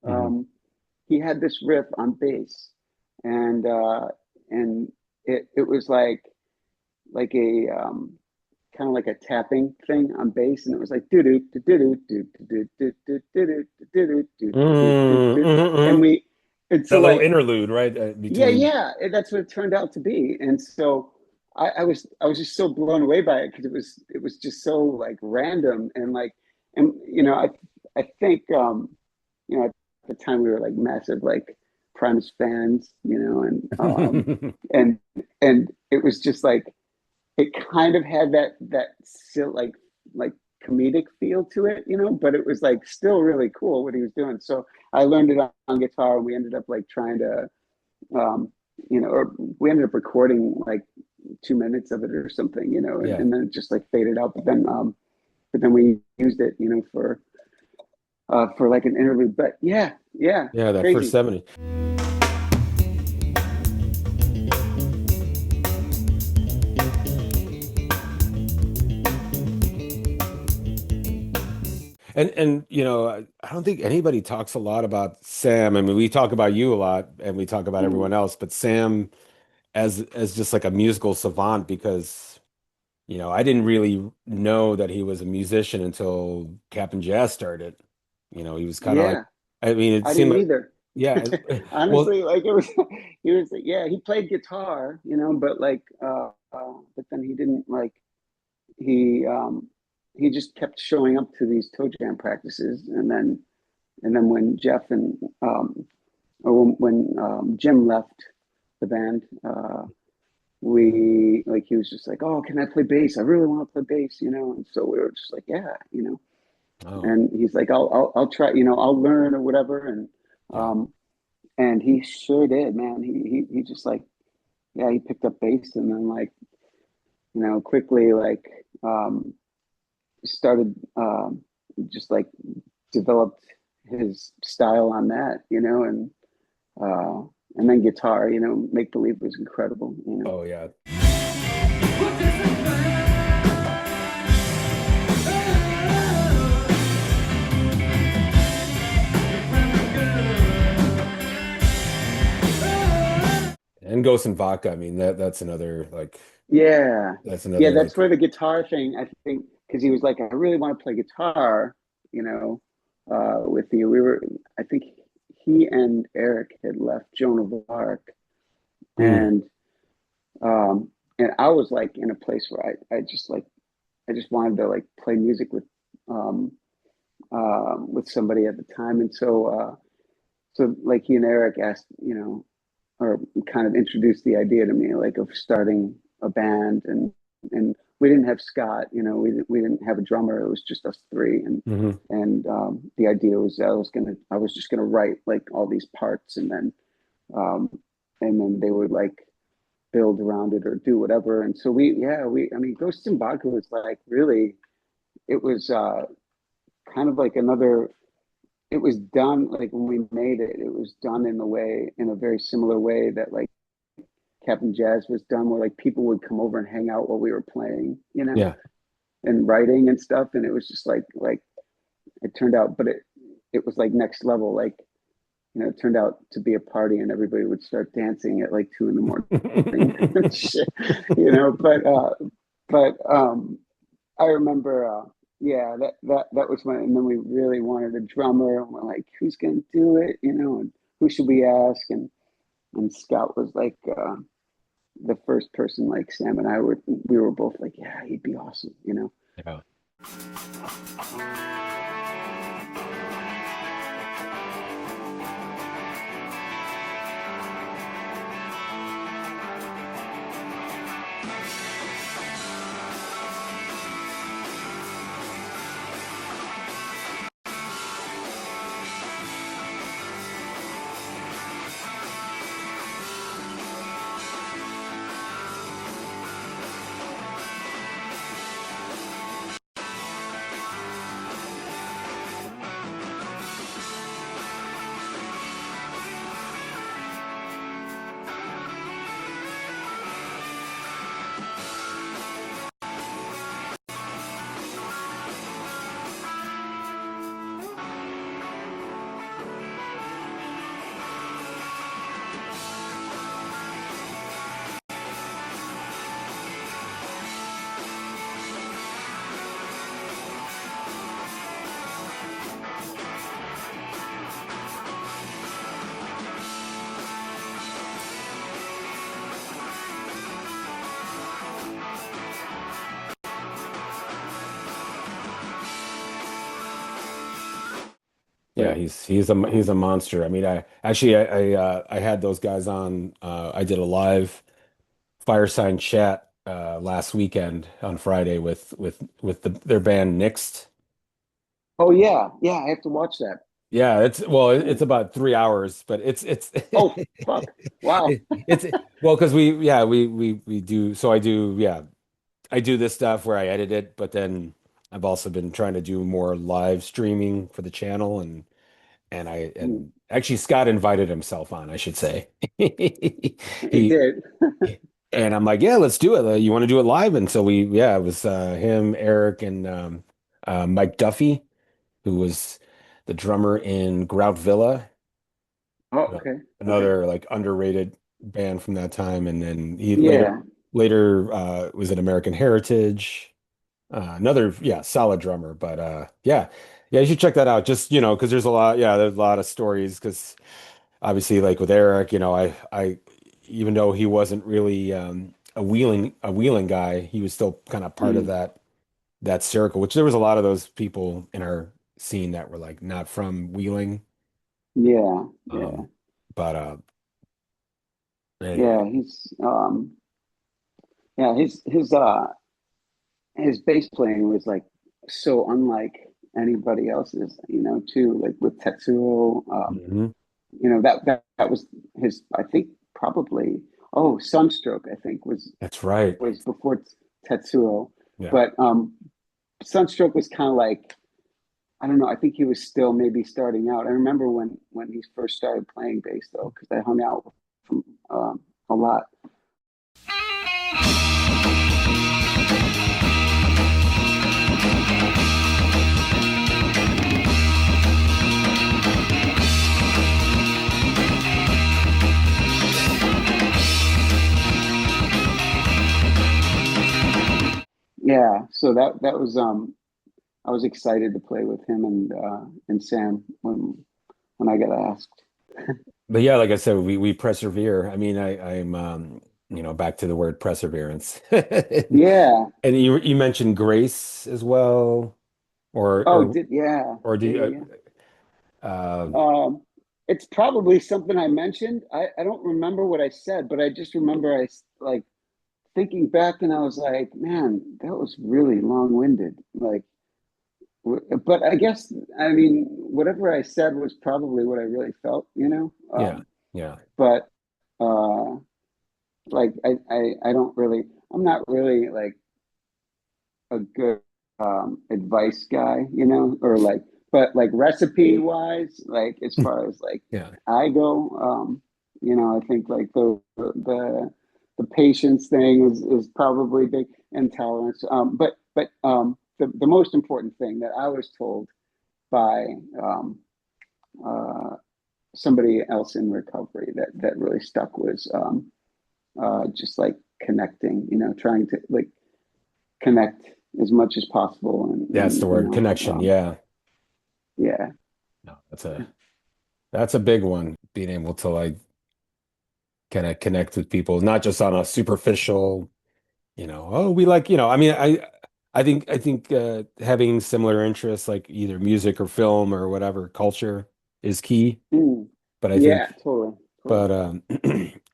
B: Hmm.
C: um, he had this riff on bass, and it was like a kind of like a tapping thing on bass, and it was like do do do do do do do do do do do do do
B: Mm.
C: do, and
B: Mm.
C: we and so
B: That little
C: like
B: interlude, right?
C: yeah,
B: Between.
C: yeah, that's what it turned out to be. And so I was just so blown away by it because it was just so like random and like and you know I think you know at the time we were like massive like Primus fans, you know, and and it was just like it kind of had that still like comedic feel to it, you know, but it was like still really cool what he was doing. So I learned it on guitar, and we ended up like trying to um, you know, or we ended up recording like 2 minutes of it or something, you know,
B: Yeah.
C: and then it just like faded out. But then we used it, you know, for like an interlude. But yeah, yeah,
B: Yeah, that first
C: crazy.
B: 70. And you know, I don't think anybody talks a lot about Sam. I mean, we talk about you a lot and we talk about
C: Mm.
B: everyone else, but Sam as just like a musical savant because you know, I didn't really know that he was a musician until Captain Jazz started. You know, he was kind of like
C: Yeah,
B: I mean, it
C: I
B: seemed
C: didn't
B: like
C: either.
B: yeah, well,
C: Honestly, like it was, he was, yeah, he played guitar, you know, but like, but then he didn't like, he, he just kept showing up to these toe jam practices. And then when Jeff and, or when Jim left the band, we, like, he was just like, oh, can I play bass? I really want to play bass, you know? And so we were just like, yeah, you know,
B: oh,
C: and he's like, I'll try, you know, I'll learn or whatever.
B: yeah.
C: And he sure did, man. He just like, yeah, he picked up bass and then like, you know, quickly like started just like developed his style on that, you know, uh and then guitar, you know, Make Believe was incredible, you know.
B: Oh yeah. And Ghost and Vodka, I mean that's another like
C: Yeah.
B: that's
C: Yeah,
B: another
C: that's
B: like
C: where the guitar thing, I think, because he was like, I really want to play guitar, you know, with you. We were, I think he and Eric had left Joan of Arc,
B: mm,
C: and um, and I was like in a place where I just like, I just wanted to like play music um, with somebody at the time, and so like he and Eric asked, you know, or kind of introduced the idea to me, like of starting a band, and we didn't have Scott, you know, we didn't have a drummer. It was just us three,
B: hmm
C: and the idea was I was just gonna write like all these parts, um, and then they would like build around it or do whatever. And so I mean, Ghosts and Vodka was like really, it was kind of like another. It was done like when we made it. It was done in a very similar way that like Captain Jazz was done, where like people would come over and hang out while we were playing, you know,
B: yeah.
C: and writing and stuff. And it was just like it turned out, but it was like next level. Like, you know, it turned out to be a party, and everybody would start dancing at like 2 in the morning, shit, you know. But I remember, yeah, that was when, and then we really wanted a drummer, and we're like, who's gonna do it, you know, and who should we ask? And Scott was like the first person. Like Sam and we were both like, yeah, he'd be awesome, you know.
B: Yeah. Yeah,
C: but
B: he's a monster. I mean, I had those guys on. I did a live fireside chat last weekend on Friday their band Nixed.
C: oh yeah, yeah, I have to watch that.
B: Yeah, it's
C: Oh,
B: about 3 hours, but it's
C: oh fuck, wow.
B: it's well because we do so I do this stuff where I edit it, but then I've also been trying to do more live streaming for the channel
C: Mm,
B: and actually Scott invited himself on, I should say.
C: it
B: He
C: did.
B: and I'm like, yeah, let's do it. You want to do it live? And so it was him, Eric, and Mike Duffy, who was the drummer in Grout Villa,
C: Oh,
B: uh,
C: okay, okay,
B: another like underrated band from that time. And then he
C: yeah,
B: later was in American Heritage. Another solid drummer. But you should check that out. Just because there's a lot of stories. Because obviously, like with Eric, I even though he wasn't really a wheeling guy, he was still kind of part of
C: mm,
B: that circle. Which there was a lot of those people in our scene that were like not from Wheeling.
C: yeah, yeah,
B: Um, but
C: yeah.
B: anyway,
C: Yeah, his bass playing was like so unlike anybody else's, too. Like with Tetsuo,
B: mhm,
C: that was his. I think probably. Oh, Sunstroke, I think
B: that's right.
C: was before Tetsuo,
B: Yeah.
C: but Sunstroke was kind of like, I don't know. I think he was still maybe starting out. I remember when he first started playing bass though, because I hung out with him a lot. Yeah, so that was I was excited to play with him and Sam when I got asked.
B: But yeah, like I said, we persevere. I mean, I'm back to the word perseverance.
C: Yeah.
B: And you mentioned grace as well, or
C: Oh,
B: or
C: did yeah.
B: or do
C: Yeah,
B: you
C: yeah,
B: uh,
C: yeah. It's probably something I mentioned. I don't remember what I said, but I just remember like thinking back and I was like, man, that was really long-winded. Like, but I guess I mean whatever I said was probably what I really felt,
B: yeah, yeah.
C: But uh, like I don't really, I'm not really like a good advice guy, or like, but like recipe wise, like as far as like
B: Yeah.
C: I go, I think like the patience thing is probably big, and tolerance. But the most important thing that I was told by um, uh, somebody else in recovery that really stuck was just like connecting, trying to like connect as much as possible
B: That's the word, connection. Yeah.
C: yeah.
B: No, that's a big one. Being able to like kind of connect with people, not just on a superficial, oh, we like, I mean, I think having similar interests like either music or film or whatever culture is key.
C: Mm.
B: But I
C: Yeah,
B: think
C: totally,
B: but
C: totally.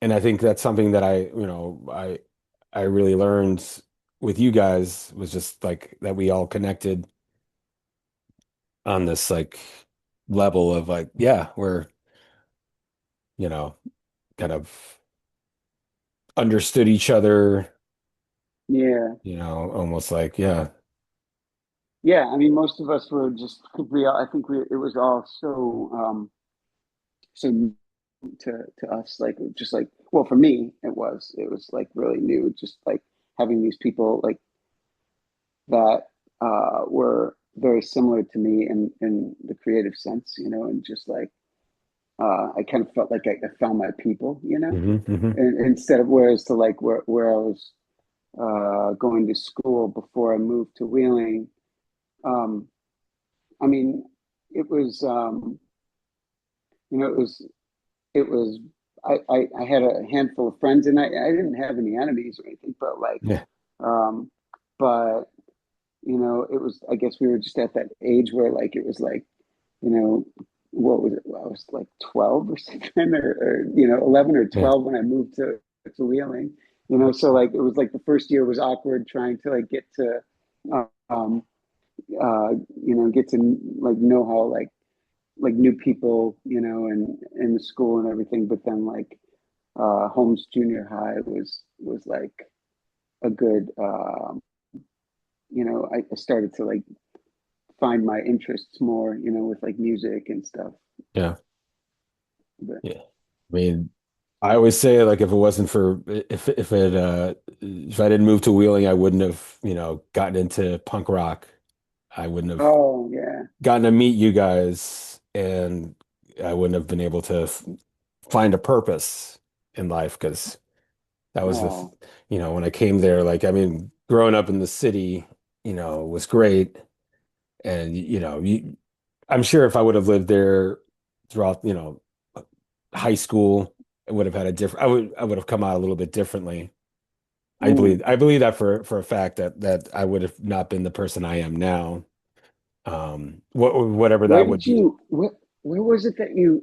B: and I think that's something that I really learned with you guys was just like that we all connected on this like level of like, yeah, we're, you know, kind of understood each other,
C: Yeah,
B: almost like, yeah,
C: yeah. I mean, most of us were just real. I think it was all so new to us, like just like, well, for me, it was like really new, just like having these people like that were very similar to me in the creative sense, and just like I kind of felt like I found my people,
B: hmm
C: and instead of whereas to like where I was going to school before I moved to Wheeling. Um, I mean, it was it was it was I had a handful of friends, and I didn't have any enemies or anything, but like
B: yeah,
C: um, but it was, I guess we were just at that age where like it was like, you know what was it? I was like 12 or something, or 11 or
B: Yeah.
C: 12 when I moved to Wheeling. So like it was like the first year was awkward trying to like get to um get to like know how like new people, and in the school and everything. But then like Holmes Junior High was like a good I started to like find my interests more, with like music and stuff.
B: Yeah.
C: But
B: Yeah. I mean, I always say like if it wasn't for if I didn't move to Wheeling, I wouldn't have, gotten into punk rock. I wouldn't have
C: oh yeah.
B: gotten to meet you guys, and I wouldn't have been able to find a purpose in life because that was
C: Oh
B: when I came there, like, I mean, growing up in the city, was great. And, I'm sure if I would have lived there throughout, high school, I would have had a different, I would have come out a little bit differently.
C: mm.
B: I believe that for a fact that I would have not been the person I am now. Whatever
C: Where
B: that
C: did
B: would be.
C: you where was it that you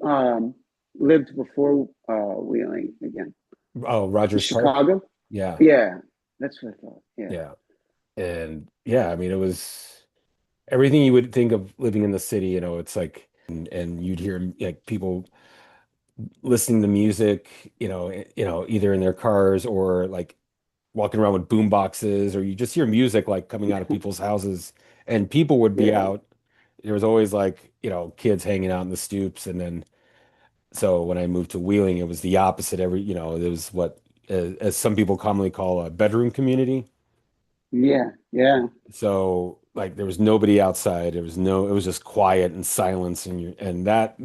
C: lived before Wheeling again?
B: Oh, Rogers Park.
C: Chicago?
B: Yeah.
C: Yeah, that's what I thought. Yeah.
B: Yeah. And yeah, I mean, it was everything you would think of living in the city, it's like, and you'd hear like people listening to music, either in their cars or like walking around with boom boxes, or you just hear music like coming out of people's houses, and people would be
C: Yeah.
B: out. There was always like, kids hanging out in the stoops. And then, so when I moved to Wheeling, it was the opposite. There was what, as some people commonly call a bedroom community.
C: Yeah. Yeah.
B: So like there was nobody outside. It was just quiet and silence, and that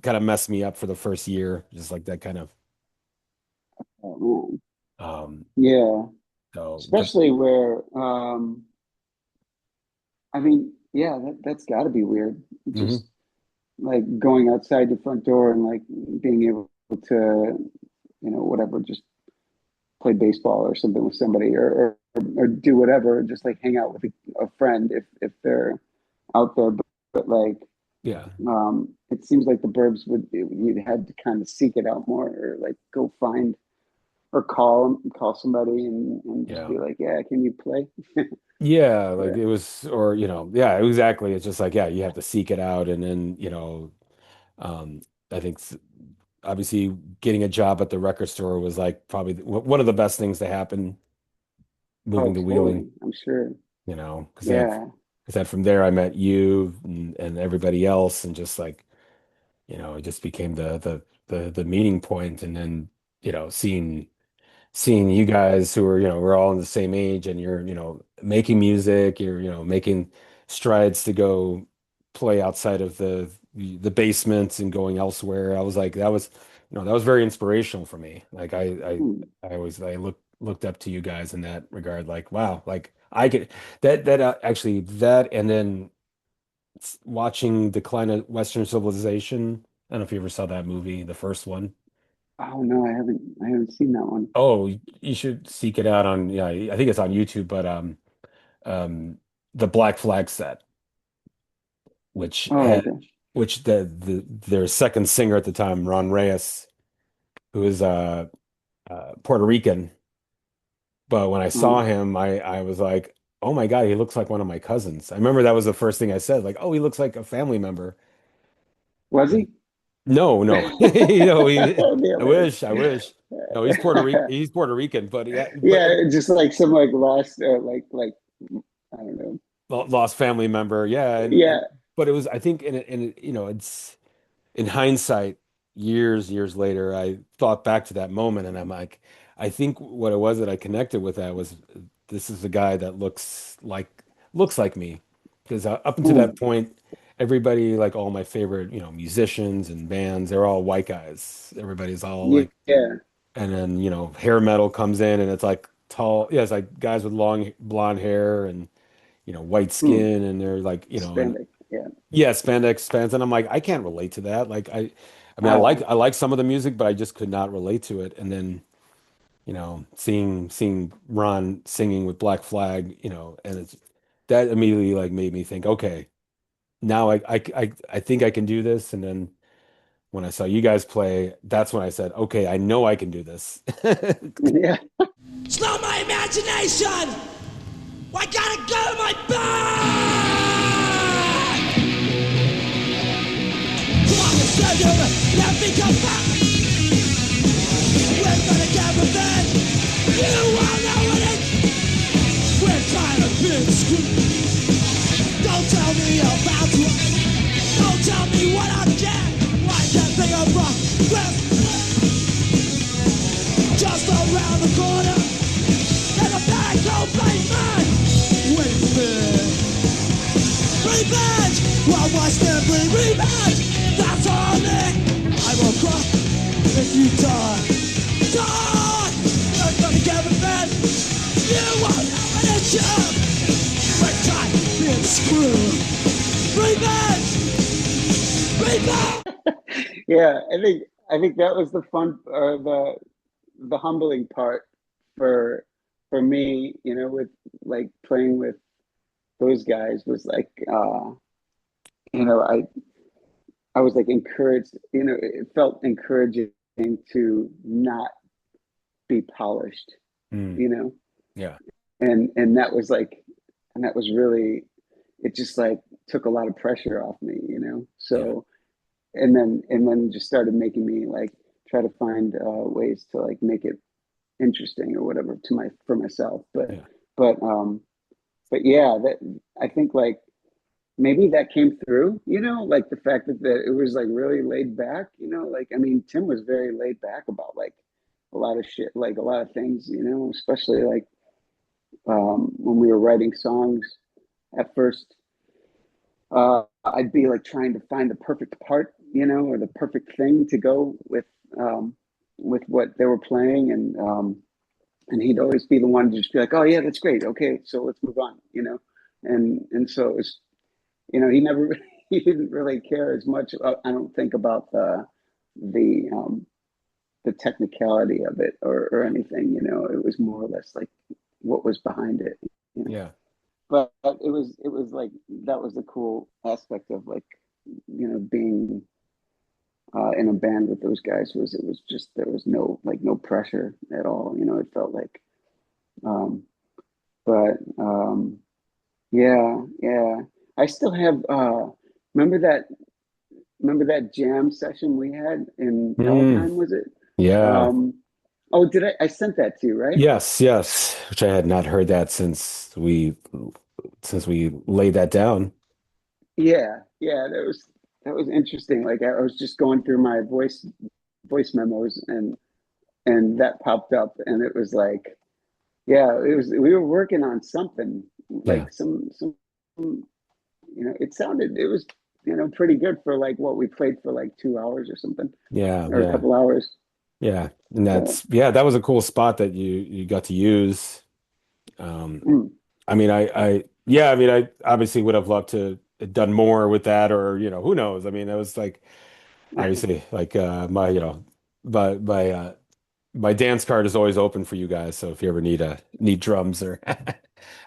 B: kind of messed me up for the first year, just like that kind of
C: Oh, man.
B: um
C: Yeah.
B: so but
C: Especially where I mean, yeah, that's got to be weird.
B: mhm.
C: Just like going outside your front door and like being able to, whatever, just play baseball or something with somebody, or do whatever, just like hang out with a friend if they're out there. But like,
B: Yeah.
C: it seems like the burbs you'd had to kind of seek it out more, or like go find or call somebody and just
B: Yeah.
C: be like, yeah, can you play?
B: Yeah, like
C: Yeah.
B: it was, or yeah, exactly. It's just like, yeah, you have to seek it out. And then, um I think obviously getting a job at the record store was like probably one of the best things to happen moving
C: Oh,
B: to Wheeling,
C: totally. I'm sure. Yeah.
B: because then from there I met you and everybody else, and just like, it just became the meeting point. And then, seeing you guys who are, we're all in the same age, and you're, making music, you're, making strides to go play outside of the basement and going elsewhere. I was like, that was very inspirational for me. Like
C: Hmm.
B: I looked up to you guys in that regard. Like, wow, like I could that actually that, and then watching Decline of Western Civilization. I don't know if you ever saw that movie, the first one.
C: Oh no, I haven't seen that one.
B: Oh, you should seek it out on, yeah, I think it's on YouTube, but um the Black Flag set, which
C: Oh,
B: had
C: okay.
B: which their second singer at the time, Ron Reyes, who is Puerto Rican. But when I saw
C: Oh,
B: him, I was like, oh my God, he looks like one of my cousins. I remember that was the first thing I said, like, oh, he looks like a family member.
C: was he?
B: No, no.
C: That'd be
B: I wish. No, he's
C: hilarious.
B: He's Puerto Rican, but yeah, but
C: Yeah, just like some like lost, like I don't know.
B: lost family member. Yeah,
C: Yeah.
B: but it was, I think, it's in hindsight, years later, I thought back to that moment, and I'm like, I think what it was that I connected with, that was, this is a guy that looks like me, because up until that
C: Hmm.
B: point, everybody, like all my favorite, musicians and bands, they're all white guys. Everybody's all
C: Yeah.
B: like, and then, hair metal comes in, and it's like tall, yeah, it's like guys with long blonde hair and, white
C: Hmm.
B: skin, and they're like, and
C: Spandex. Yeah.
B: yeah, spandex pants, and I'm like, I can't relate to that. Like, I mean,
C: Oh.
B: I like some of the music, but I just could not relate to it. And then, seeing Ron singing with Black Flag, and it's that immediately like made me think, okay, now I think I can do this. And then when I saw you guys play, that's when I said, okay, I know I can do this.
C: Yeah.
D: It's not my imagination. I gotta go to my bed. Come on, let's go to it. Let me come back. We're gonna get revenge. You all know what it is. We're trying to be screwed. Don't tell me about what. Don't tell me what I get. Why can't think of progress? Just around the corner. There's a bad cold plate man. Wait for me. Revenge. Well, watch them bring revenge. That's all me. I will cry if you die. Die. You're gonna get revenge. You won't know what it's your. We're trying being screwed. Revenge. Revenge.
C: Yeah, I think that was the fun, or the humbling part for me, you know, with like playing with those guys was like, you know, I was like encouraged, you know, it felt encouraging to not be polished,
B: Mm,
C: you know,
B: yeah.
C: and that was like, and that was really, it just like took a lot of pressure off me, you know,
B: Yeah.
C: so. And then just started making me like try to find ways to like make it interesting or whatever to my for myself.
B: Yeah.
C: But um but yeah, that I think like maybe that came through, you know, like the fact that it was like really laid back, you know, like I mean Tim was very laid back about like a lot of shit, like a lot of things, you know, especially like when we were writing songs at first. I'd be like trying to find the perfect part, you know, or the perfect thing to go with what they were playing, and he'd always be the one to just be like, "Oh yeah, that's great. Okay, so let's move on," you know, and so it was, you know, he never he didn't really care as much. I don't think about the the technicality of it or anything, you know. It was more or less like what was behind it, you know.
B: Yeah.
C: But it was like that was the cool aspect of like, you know, being in a band with those guys was it was just there was no like no pressure at all, you know. It felt like um but yeah, yeah, I still have remember that remember that jam session we had in
B: Mm,
C: Palatine, was it?
B: yeah.
C: um oh, did I sent that to you, right?
B: Yes, yes. Which I had not heard that since we laid that down.
C: Yeah, yeah, that was interesting. Like I was just going through my voice memos, and that popped up, and it was like, yeah, it was we were working on something
B: Yeah.
C: like some you know, it was, you know, pretty good for like what we played for like 2 hours or something,
B: Yeah,
C: or a
B: yeah.
C: couple hours.
B: Yeah. And
C: So
B: that was a cool spot that you got to use. Um,
C: mm,
B: I mean, I mean, I obviously would have loved to have done more with that, or, who knows? I mean, it was like, obviously, like, my dance card is always open for you guys. So if you ever need drums or,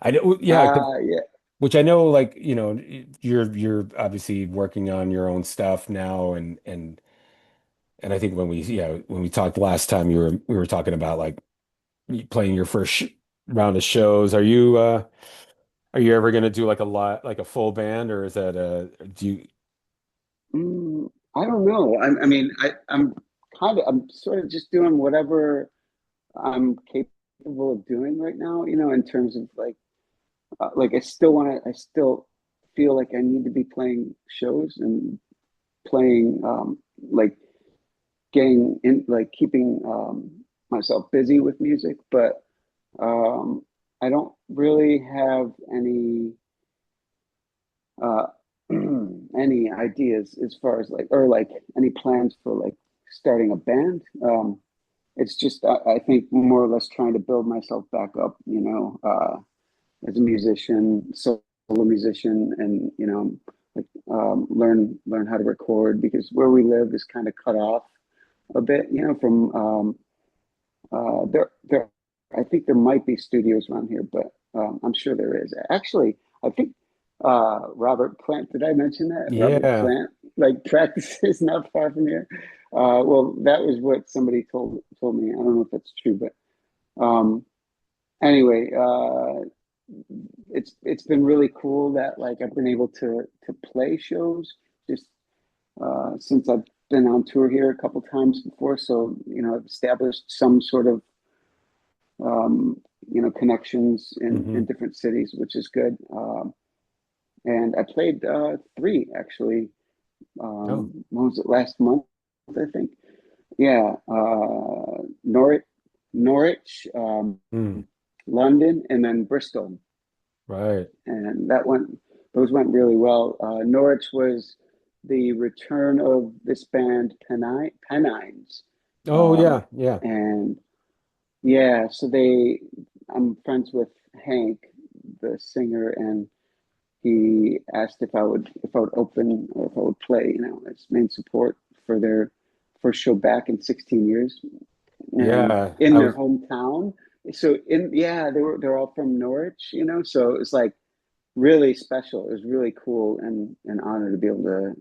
B: I know, yeah,
C: yeah.
B: which I know, like, you're obviously working on your own stuff now. And I think when we talked last time, we were talking about like playing your first sh round of shows. Are you ever going to do like a lot, like a full band, or is that do you?
C: I don't know. I mean, I'm sort of just doing whatever I'm capable of doing right now, you know, in terms of like I still feel like I need to be playing shows and playing like getting in, like keeping myself busy with music, but um I don't really have uh any ideas as far as like, or like any plans for like starting a band. It's just I think more or less trying to build myself back up, you know, as a musician, solo musician, and you know, like learn how to record, because where we live is kind of cut off a bit, you know, from there. I think there might be studios around here, but I'm sure there is. Actually, I think Robert Plant. Did I mention that? Robert
B: Yeah.
C: Plant, like practices not far from here. Well, that was what somebody told me. I don't know if that's true, but anyway, it's been really cool that like I've been able to play shows just since I've been on tour here a couple times before. So I've established some sort of connections in different cities, which is good. And I played 3 actually. When was it? Last month, I think. Yeah, Norwich, London, and then Bristol.
B: Right.
C: And those went really well. Norwich was the return of this band Pennines.
B: Oh, yeah.
C: And yeah, so I'm friends with Hank, the singer, and he asked if I would open or if I would play, as main support for their first show back in 16 years. And
B: Yeah.
C: in their hometown. So they're all from Norwich, so it's like really special. It was really cool and an honor to be able to,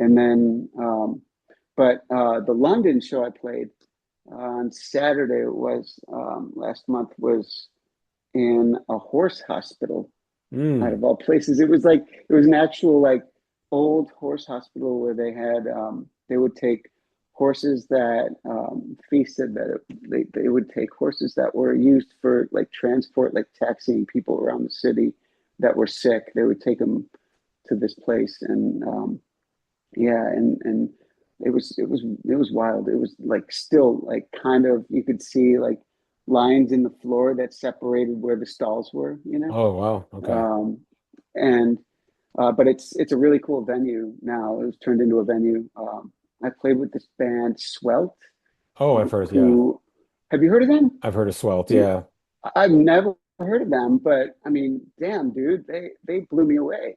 C: and then but the London show I played on Saturday was last month was in a horse hospital out of all places. It was an actual like old horse hospital where they had they would take horses that Fee said that they would take horses that were used for like transport, like taxiing people around the city that were sick. They would take them to this place, and and it was wild. It was like still like kind of you could see like lines in the floor that separated where the stalls were,
B: Oh, wow. Okay.
C: And but it's a really cool venue now. It was turned into a venue. I played with this band Swelt.
B: Oh, I've heard. Yeah.
C: Who have you heard of them?
B: I've heard of Swelt.
C: Dude,
B: Yeah.
C: I've never heard of them, but I mean, damn, dude, they blew me away.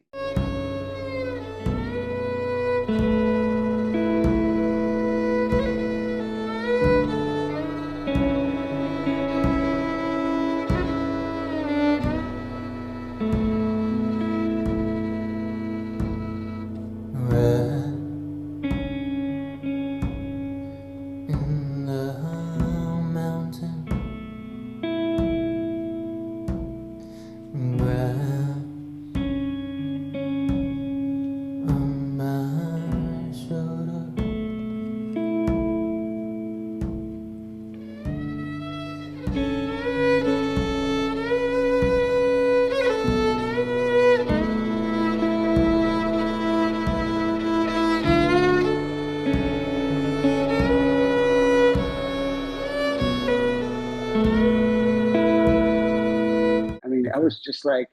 C: just like,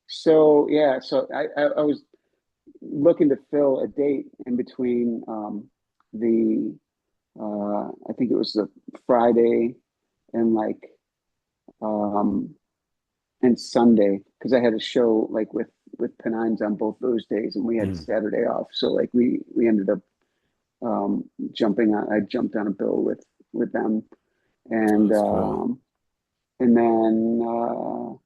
C: so yeah. So I was looking to fill a date in between the I think it was the Friday and like and Sunday, because I had a show like with Penines on both those days, and we had Saturday off. So like we ended up I jumped on a bill with them, and
B: Cool.
C: and then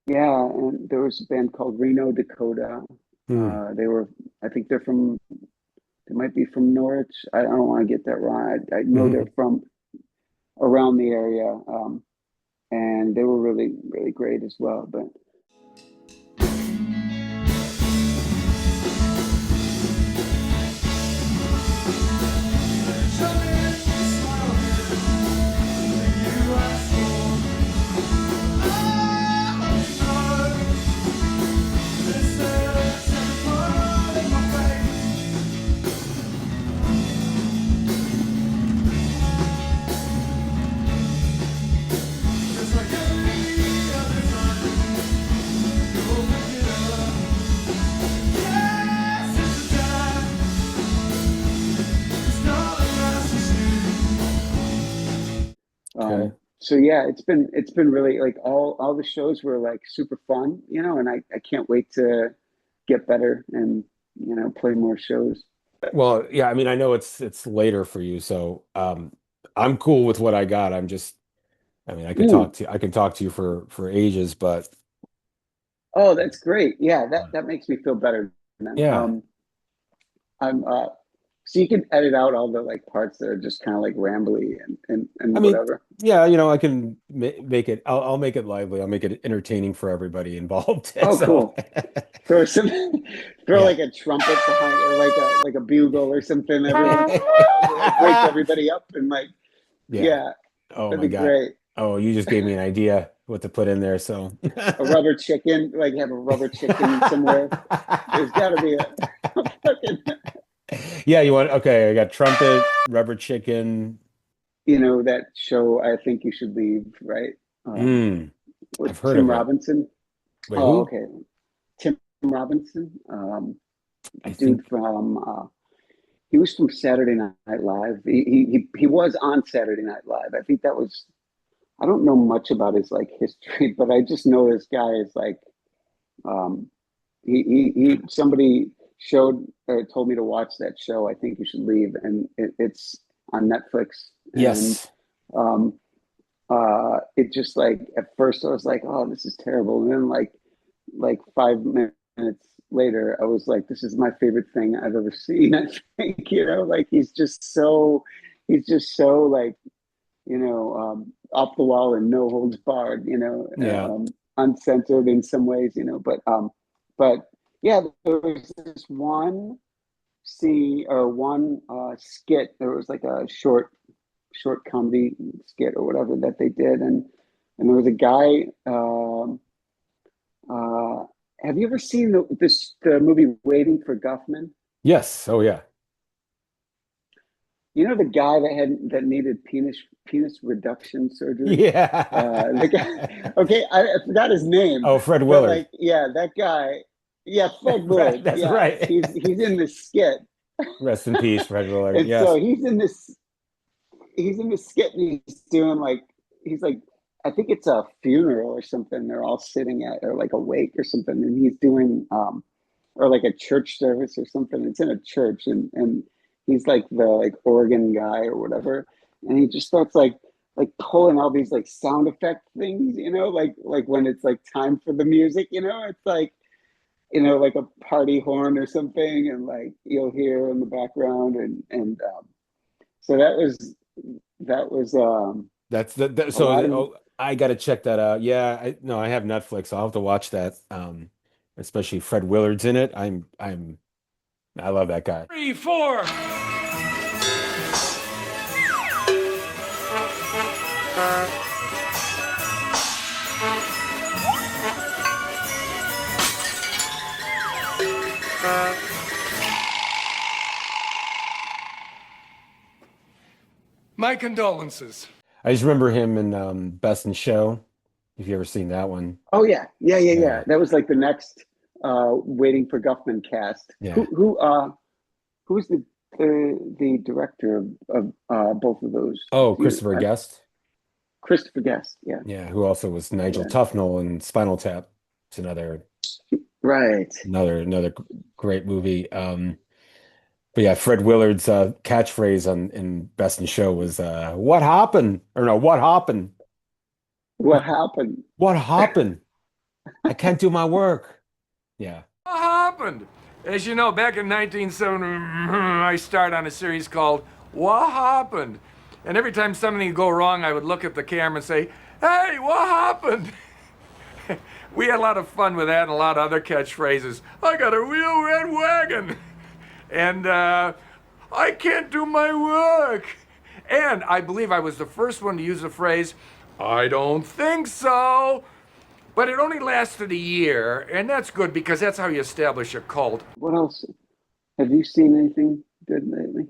C: yeah, and there was a band called Reno Dakota. They were, I think they might be from Norwich. I don't want to get that wrong. I know they're from around the area, and they were really really great as well. But
B: Okay.
C: so yeah, it's been really like all the shows were like super fun, and I can't wait to get better and play more shows.
B: Well, yeah, I mean, I know it's later for you, so I'm cool with what I got. I'm just, I mean,
C: Ooh,
B: I can talk to you for ages, but
C: oh, that's great. Yeah, that makes me feel better, man.
B: yeah.
C: I'm so you can edit out all the like parts that are just kind of like rambly
B: I
C: and
B: mean,
C: whatever.
B: yeah, I can make it. I'll make it lively. I'll make it entertaining for everybody involved.
C: Oh,
B: So,
C: cool. Throw some, throw
B: yeah,
C: like a trumpet behind, or like a bugle or something every once in a while to like wake everybody up and like,
B: yeah.
C: yeah,
B: Oh
C: that'd
B: my
C: be
B: God.
C: great.
B: Oh, you just gave me an idea what to put in there. So,
C: A rubber chicken, like have a rubber chicken somewhere. There's got to be a fucking,
B: yeah, you want, okay, I got trumpet, rubber chicken.
C: that show. I think you should leave, right? Um,
B: Mm,
C: with
B: I've heard
C: Tim
B: of it.
C: Robinson.
B: Wait,
C: Oh,
B: who?
C: okay. Tim Robinson,
B: I
C: dude
B: think,
C: from he was from Saturday Night Live. He was on Saturday Night Live. I think that was. I don't know much about his like history, but I just know this guy is like um, he somebody showed or told me to watch that show. I think you should leave, and it's on Netflix. And
B: yes.
C: um, it just like at first I was like, oh, this is terrible, and then like 5 minutes later, I was like, this is my favorite thing I've ever seen. I think like he's just so like off the wall and no holds barred,
B: Yeah.
C: uncensored in some ways, but yeah, there was this one scene or one skit. There was like a short comedy skit or whatever that they did, and there was a guy. Uh, have you ever seen the movie Waiting for Guffman?
B: Yes. Oh, yeah.
C: You know the guy that needed penis reduction surgery. The
B: Yeah.
C: guy. Okay, I forgot his name,
B: Oh, Fred
C: but
B: Willard.
C: like, yeah, that guy. Yeah, Fred Willard.
B: That's
C: Yeah,
B: right.
C: he's in this skit,
B: Rest in peace, Fred Willard.
C: and so
B: Yes.
C: he's in this skit, and he's doing like he's like I think it's a funeral or something. They're all sitting at or like a wake or something, and he's doing or like a church service or something. It's in a church, and he's like the like organ guy or whatever, and he just starts like pulling all these like sound effect things, like when it's like time for the music, it's like like a party horn or something, and like you'll hear in the background, and so that was a
B: So
C: lot of
B: oh, I got to check that out. Yeah, no, I have Netflix. So I'll have to watch that. Especially Fred Willard's in it. I love that guy.
D: 3, 4. My condolences.
B: I just remember him in Best in Show. If you ever seen that one.
C: Oh yeah, yeah.
B: Yeah.
C: That was like the next Waiting for Guffman cast.
B: Yeah.
C: Who's the director of both of those?
B: Oh, Christopher Guest.
C: Christopher Guest. Yeah,
B: Yeah, who also was Nigel
C: yeah.
B: Tufnell in Spinal Tap. It's
C: Right.
B: another great movie. But yeah, Fred Willard's catchphrase in Best in Show was "What happened?" Or no, "What happened?
C: What happened?
B: What happened? I can't do my work." Yeah.
E: What happened? As you know, back in 1970, I started on a series called What Happened? And every time something would go wrong, I would look at the camera and say, hey, what happened? We had a lot of fun with that and a lot of other catchphrases. I got a real red wagon. And I can't do my work. And I believe I was the first one to use the phrase, I don't think so. But it only lasted a year, and that's good because that's how you establish a cult.
C: What else? Have you seen anything good lately?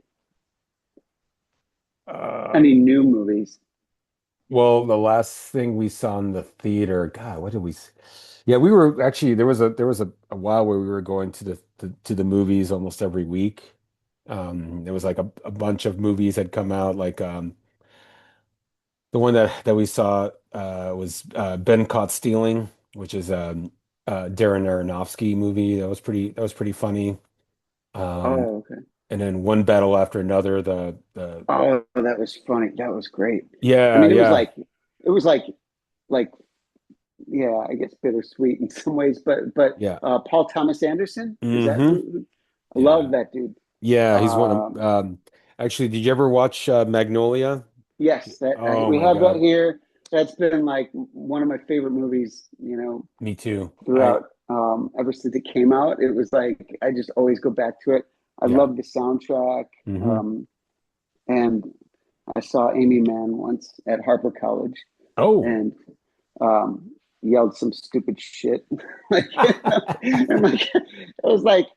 C: Any new movies?
B: Well, the last thing we saw in the theater, God, what did we? Yeah, we were actually there was a while where we were going to the movies almost every week. There was like a bunch of movies had come out, like the one that we saw was Ben Caught Stealing, which is Darren Aronofsky movie. That was pretty funny.
C: Oh, okay.
B: And then One Battle After Another, the
C: Oh, that was funny. That was great. I
B: yeah,
C: mean,
B: yeah,
C: it was like, yeah, I guess bittersweet in some ways, but
B: yeah.
C: Paul Thomas Anderson, is that
B: Hmm.
C: I
B: Yeah.
C: love that dude.
B: Yeah, he's one of
C: Um,
B: actually, did you ever watch Magnolia?
C: yes,
B: Oh
C: we
B: my
C: have that
B: God.
C: here. That's been like one of my favorite movies,
B: Me too.
C: throughout, ever since it came out. It was like I just always go back to it. I
B: Yeah.
C: love the soundtrack.
B: Hmm.
C: And I saw Amy Mann once at Harper College
B: Oh.
C: and yelled some stupid shit. Like, and like, I was like,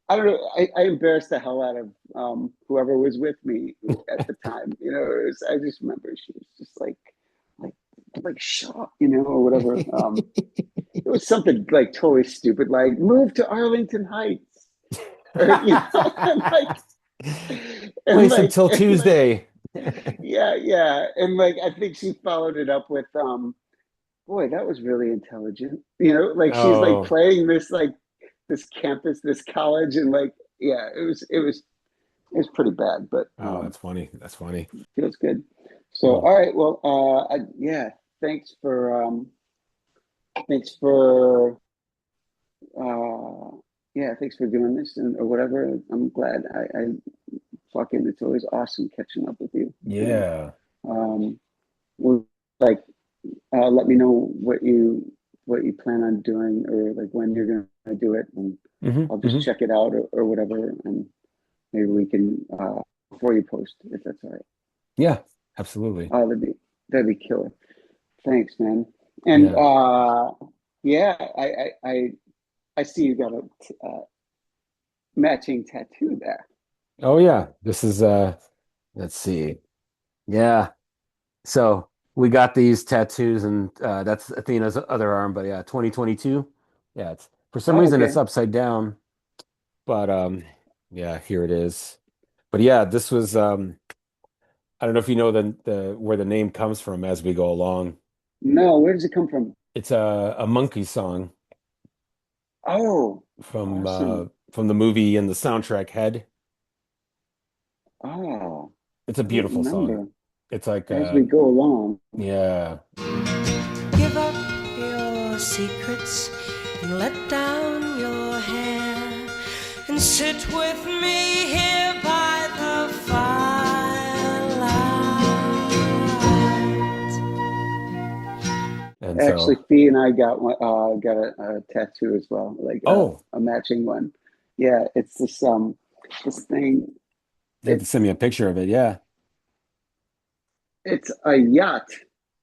C: I don't know. I embarrassed the hell out of whoever was with me at the time. I just remember she was just like shut up, or whatever. It was something like totally stupid, like move to Arlington Heights, or and
B: Place
C: like
B: until
C: and like
B: Tuesday.
C: yeah, and like I think she followed it up with boy, that was really intelligent. Like she's like
B: Oh,
C: playing this campus, this college, and like yeah, it was pretty bad, but
B: oh, that's funny. That's funny.
C: feels good. So
B: Well,
C: all right, well, yeah, thanks for thanks for uh thanks for doing this and or whatever. I'm glad. I fucking it's always awesome catching up with you. And
B: yeah.
C: um we'll like let me know what you plan on doing or like when you're gonna do it, and
B: Hmm.
C: I'll just
B: Hmm.
C: check it out or whatever, and maybe we can before you post if that's all right.
B: Yeah, absolutely.
C: Oh, that'd be killer. Thanks, man. And
B: Yeah.
C: yeah, I see you got a matching tattoo there.
B: Oh yeah. This is let's see. Yeah. So we got these tattoos and that's Athena's other arm, but yeah, 2022. Yeah, it's for some
C: Oh,
B: reason
C: okay.
B: it's upside down, but yeah, here it is. But yeah, this was I don't know if you know the where the name comes from as we go along.
C: No, where does it come from?
B: It's a monkey song
C: Oh, awesome.
B: from the movie and the soundtrack Head.
C: Oh,
B: It's a
C: I don't
B: beautiful song.
C: remember.
B: It's like
C: As we go along.
B: yeah.
D: Give up your secrets and let down your hair and sit with me here by the firelight.
B: And
C: Actually,
B: so
C: Fee and I got a tattoo as well, like
B: oh,
C: a matching one. Yeah, it's this thing.
B: they have to send me a picture of it. Yeah.
C: It's a yacht.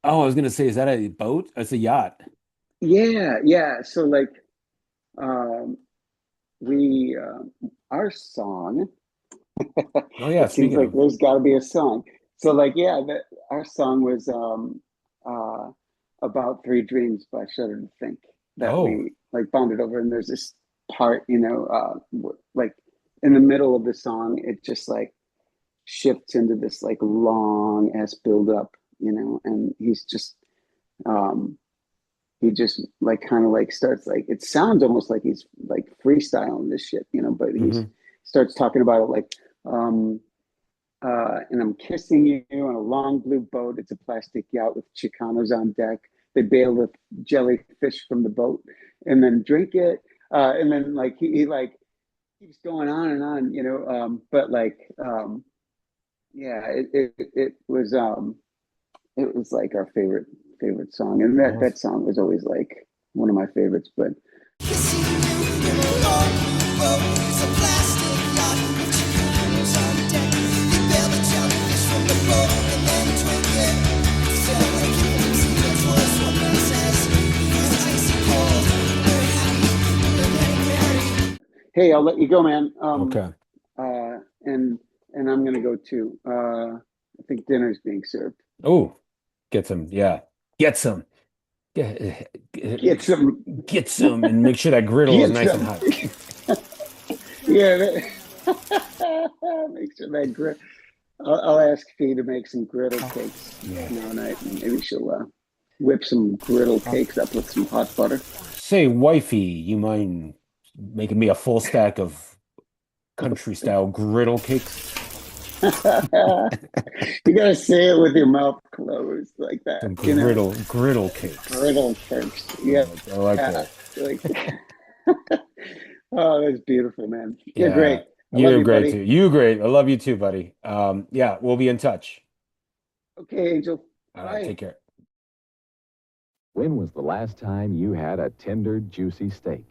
B: Oh, I was gonna say, is that a boat? It's a yacht.
C: Yeah. So like, um, we our song.
B: Oh yeah,
C: It seems
B: speaking
C: like
B: of.
C: there's got to be a song. So like, yeah, our song was About Three Dreams by Shudder to Think that
B: Oh.
C: we like bonded over. And there's this part, like in the middle of the song, it just like shifts into this like long ass build up, and he just like kind of like starts like, it sounds almost like he's like freestyling this shit, but he starts talking about it like, and I'm kissing you on a long blue boat. It's a plastic yacht with Chicanos on deck. They bail the jellyfish from the boat and then drink it. And then like he like keeps going on and on, but like yeah, it was like our favorite song, and that song was always like one of my favorites. But
D: Kissing you in a long boat. It's a plastic yacht with Chicanos on deck. They bail the jellyfish from the boat and then drink it. So like that's what man says. It's icy cold. We're happy. We're getting married.
C: hey, I'll let you go, man.
B: Okay.
C: And I'm gonna go too. I think dinner's being served.
B: Oh, get some. Yeah, get some.
C: Get some.
B: Get some, and make sure that griddle is
C: Get
B: nice
C: some.
B: and hot.
C: Yeah, make sure that I'll ask Fee to make some griddle cakes tomorrow night, and maybe she'll whip some griddle cakes up with some hot butter.
B: Say, wifey, you mind making me a full stack of country style griddle cakes?
C: You gotta say it with your mouth closed like that.
B: Some griddle cakes.
C: Griddle cakes. Yeah,
B: I like that.
C: Like, oh, that's beautiful, man. You're
B: Yeah.
C: great. I love
B: You're
C: you,
B: great
C: buddy.
B: too. You great. I love you too, buddy. Yeah, we'll be in touch.
C: Okay, Angel.
B: All right,
C: Bye.
B: take care.
A: When was the last time you had a tender, juicy steak?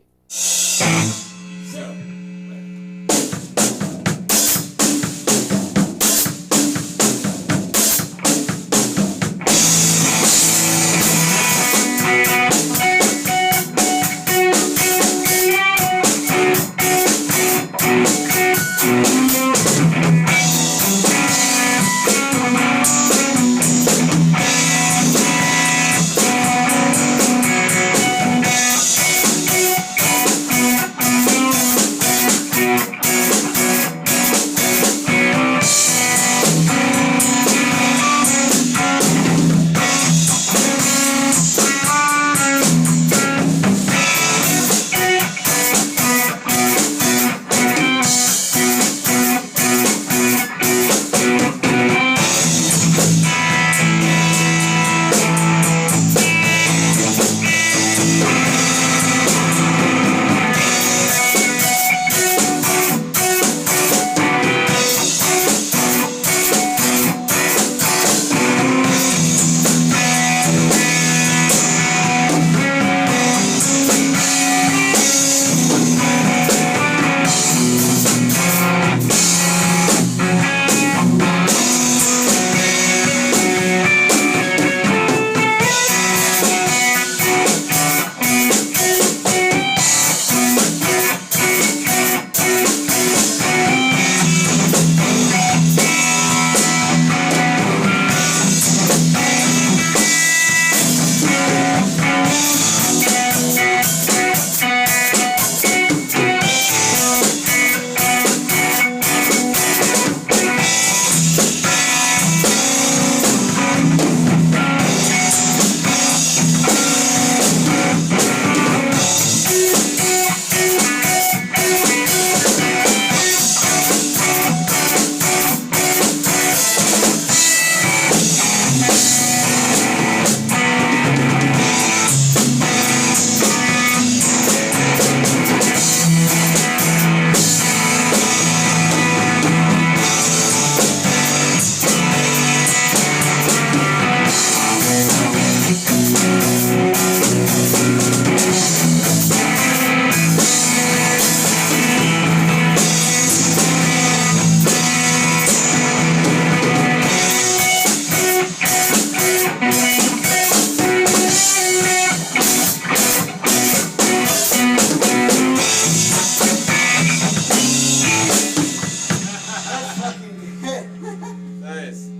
F: Nice.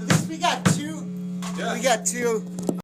D: At least we got two.
F: Yeah.
D: We got two.